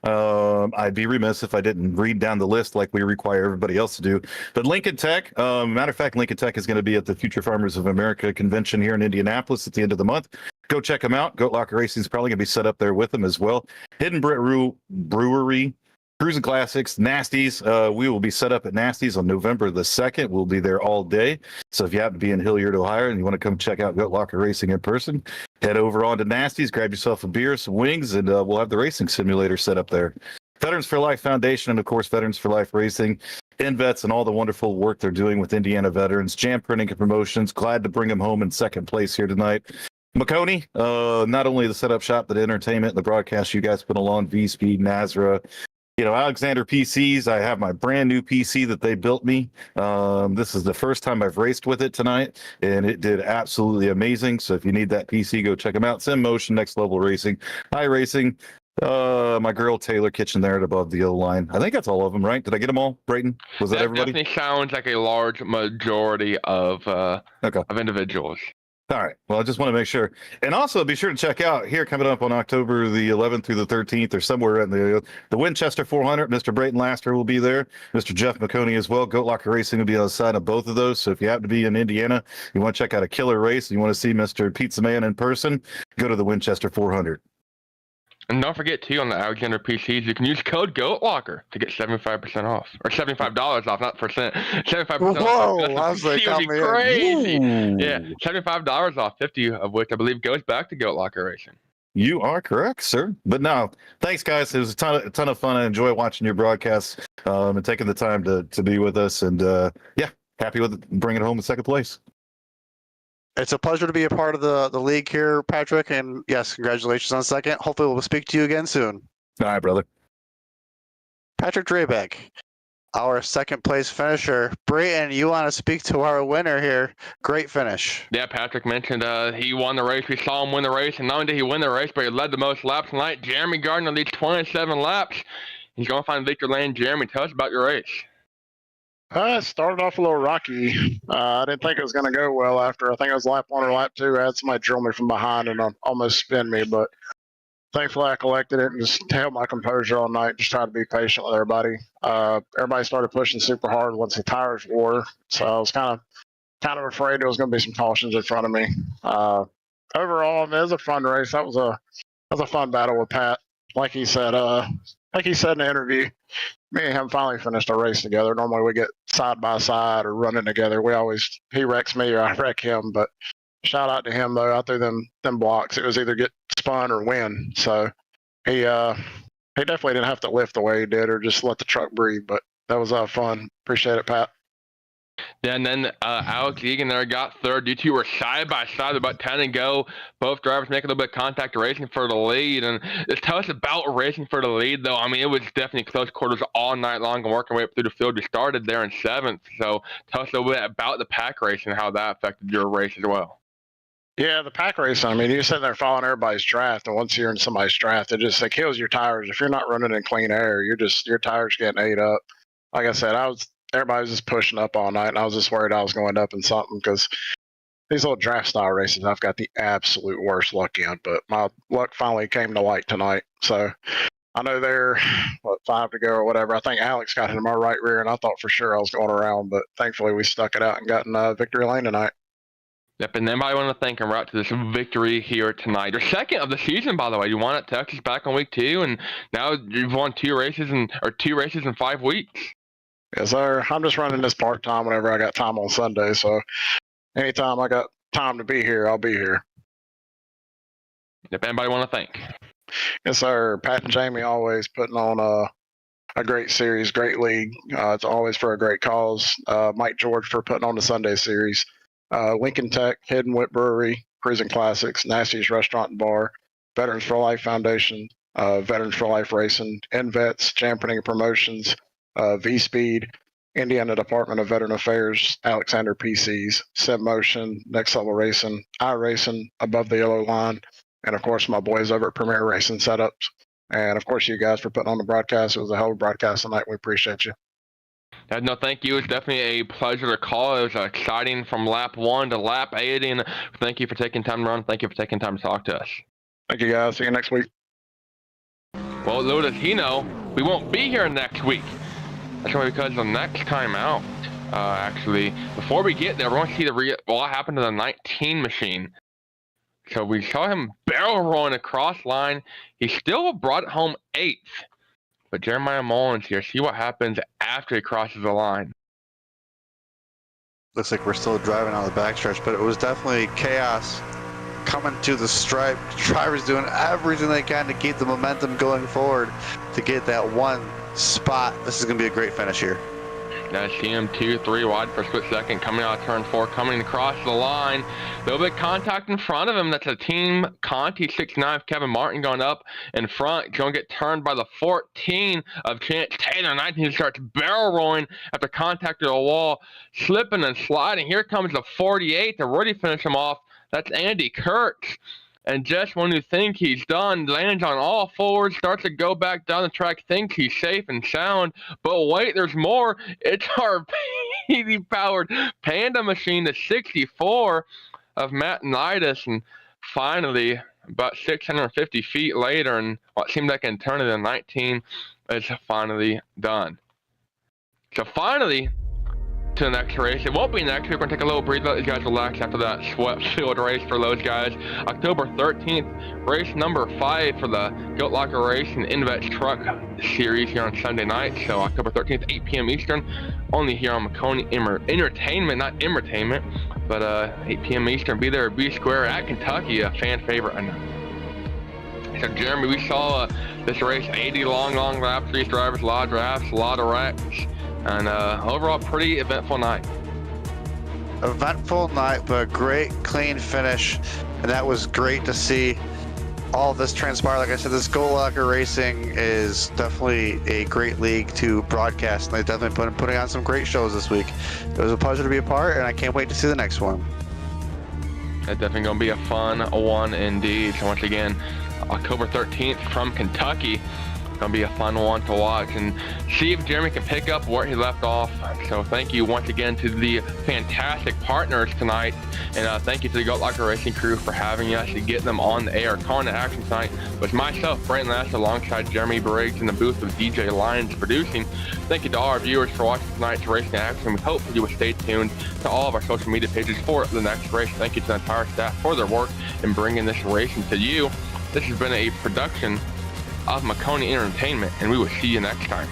[SPEAKER 5] I'd be remiss if I didn't read down the list like we require everybody else to do. But Lincoln Tech, matter of fact, Lincoln Tech is going to be at the Future Farmers of America convention here in Indianapolis at the end of the month. Go check them out. GoatLocker Racing is probably going to be set up there with them as well. Hidden Brewery, Cruisin Classics, Nasties. We will be set up at Nasties on November the 2nd. We'll be there all day. So if you happen to be in Hilliard, Ohio, and you want to come check out GoatLocker Racing in person, head over on to Nasties, grab yourself a beer, some wings, and we'll have the racing simulator set up there. Veterans for Life Foundation, and of course, Veterans for Life Racing, INVETS, and all the wonderful work they're doing with Indiana veterans. Jam Printing and Promotions, glad to bring them home in second place here tonight. Maconi, not only the setup shop, but the entertainment, the broadcast you guys put along, V-Speed, Nazra, Alexander PCs. I have my brand new PC that they built me. This is the first time I've raced with it tonight, and it did absolutely amazing. So if you need that PC, go check them out. Sim Motion, Next Level Racing, iRacing. My girl Taylor Kitchen there at above the O line. I think that's all of them, right? Did I get them all, Brayton? Was that everybody?
[SPEAKER 2] Definitely sounds like a large majority of individuals.
[SPEAKER 5] All right. Well, I just want to make sure. And also be sure to check out here coming up on October the 11th through the 13th or somewhere in the Winchester 400. Mr. Brayton Laster will be there. Mr. Jeff Maconi as well. GoatLocker Racing will be on the side of both of those. So if you happen to be in Indiana, you want to check out a killer race, and you want to see Mr. Pizza Man in person, go to the Winchester 400.
[SPEAKER 2] And don't forget, too, on the Alexander PCs, you can use code GOATLOCKER to get 75% off. Or $75 off, not percent. 75%
[SPEAKER 3] Whoa,
[SPEAKER 2] off.
[SPEAKER 3] I was like,
[SPEAKER 2] Would be crazy. Yeah, $75 off, 50 of which I believe goes back to GoatLocker Racing.
[SPEAKER 5] You are correct, sir. But no, thanks, guys. It was a ton of fun. I enjoy watching your broadcasts and taking the time to be with us. And, happy with bringing it home in second place.
[SPEAKER 3] It's a pleasure to be a part of the league here, Patrick. And yes, congratulations on second. Hopefully we'll speak to you again soon.
[SPEAKER 5] All right, brother.
[SPEAKER 3] Patrick Drabeck, our second place finisher. Brayton, you want to speak to our winner here. Great finish.
[SPEAKER 2] Yeah, Patrick mentioned he won the race. We saw him win the race. And not only did he win the race, but he led the most laps tonight. Jeremy Gardner leads 27 laps. He's going to find Victor Lane. Jeremy, tell us about your race.
[SPEAKER 7] It started off a little rocky. I didn't think it was going to go well after. I think it was lap 1 or lap 2. I had somebody drill me from behind and almost spin me, but thankfully I collected it and just held my composure all night, just tried to be patient with everybody. Everybody started pushing super hard once the tires wore, so I was kind of afraid there was going to be some cautions in front of me. Overall, it was a fun race. That was a fun battle with Pat. Like he said in the interview, me and him finally finished a race together. Normally we get side by side or running together. He wrecks me or I wreck him, but shout out to him though. I threw them blocks. It was either get spun or win. So he definitely didn't have to lift the way he did or just let the truck breathe, but that was fun. Appreciate it, Pat.
[SPEAKER 2] Yeah, and then Alex Egan there got third. You two were side by side, about 10 and go. Both drivers making a little bit of contact racing for the lead. And just tell us about racing for the lead, though. I mean, it was definitely close quarters all night long and working our way up through the field. You started there in 7th. So tell us a little bit about the pack race and how that affected your race as well.
[SPEAKER 7] Yeah, the pack racing, I mean, you're sitting there following everybody's draft, and once you're in somebody's draft, it kills your tires. If you're not running in clean air, your tires getting ate up. Like I said, everybody was just pushing up all night, and I was just worried I was going up in something because these little draft style races, I've got the absolute worst luck in, but my luck finally came to light tonight. So I know they're 5 to go or whatever. I think Alex got into my right rear, and I thought for sure I was going around, but thankfully we stuck it out and got in victory lane tonight.
[SPEAKER 2] Yep, and anybody want to thank him right to this victory here tonight. Your second of the season, by the way. You won at Texas back on week 2, and now you've won 2 races in 5 weeks.
[SPEAKER 7] Yes, sir. I'm just running this part-time whenever I got time on Sunday, so anytime I got time to be here, I'll be here.
[SPEAKER 2] If anybody want to thank.
[SPEAKER 7] Yes, sir. Pat and Jamie always putting on a great series, great league. It's always for a great cause. Mike George for putting on the Sunday series. Lincoln Tech, Hidden Whip Brewery, Cruisin Classics, Nasty's Restaurant and Bar, Veterans for Life Foundation, Veterans for Life Racing, NVETS, Championing Promotions, V-Speed, Indiana Department of Veteran Affairs, Alexander PCs, Sim Motion, Next Level Racing, iRacing, Above the Yellow Line, and of course my boys over at Premier Racing Setups. And of course you guys for putting on the broadcast. It was a hell of a broadcast tonight. We appreciate you.
[SPEAKER 2] No, thank you. It's definitely a pleasure to call. It was exciting from lap 1 to lap 80, and thank you for taking time to run. Thank you for taking time to talk to us.
[SPEAKER 7] Thank you, guys. See you next week.
[SPEAKER 2] Well, little does he know, we won't be here next week. That's only because the next time out, actually, before we get there, we're going to see what happened to the 19 machine. So we saw him barrel rolling across line. He still brought it home 8th. But Jeremiah Mullins here, see what happens after he crosses the line.
[SPEAKER 3] Looks like we're still driving on the backstretch, but it was definitely chaos coming to the stripe. Drivers doing everything they can to keep the momentum going forward to get that one spot. This is going to be a great finish here.
[SPEAKER 2] Now see him 2-3 wide for a split second, coming out of turn 4, coming across the line. A little bit of contact in front of him. That's a Team Conti 69, Kevin Martin going up in front. Going to get turned by the 14 of Chance Taylor. 19 starts barrel rolling after contact to the wall, slipping and sliding. Here comes the 48 to really finish him off. That's Andy Kurtz. And just when you think he's done, lands on all fours, starts to go back down the track, thinks he's safe and sound. But wait, there's more. It's our PV-powered Panda machine, the 64 of Matt Nidus. And finally, about 650 feet later, and what seemed like an eternity, the 19 is finally done. So finally, to the next race. It won't be next week. We're going to take a little breather, let these guys relax after that sweat-filled race for those guys. October 13th, race number 5 for the GoatLocker Racing INVETS Trucks Series here on Sunday night. So October 13th, 8 p.m. Eastern, only here on Maconi Entertainment, not Entertainment, but 8 p.m. Eastern. Be there at B Square at Kentucky, a fan favorite. So Jeremy, we saw this race, 80 long laps, 3 drivers, a lot of drafts, a lot of wrecks. And overall, pretty eventful night.
[SPEAKER 3] Eventful night, but a great, clean finish. And that was great to see all of this transpire. Like I said, this GoatLocker Racing is definitely a great league to broadcast. And they've definitely been putting on some great shows this week. It was a pleasure to be a part, and I can't wait to see the next one.
[SPEAKER 2] It's definitely going to be a fun one indeed. So once again, October 13th from Kentucky. Gonna be a fun one to watch and see if Jeremy can pick up where he left off. So thank you once again to the fantastic partners tonight, and thank you to the GoatLocker Racing crew for having us to get them on the air. Calling the action tonight was myself, Brent Lass, alongside Jeremy Briggs in the booth with DJ Lyons producing. Thank you to all our viewers for watching tonight's racing action. We hope you will stay tuned to all of our social media pages for the next race. Thank you to the entire staff for their work in bringing this racing to you. This has been a production of Maconi Entertainment, and we will see you next time.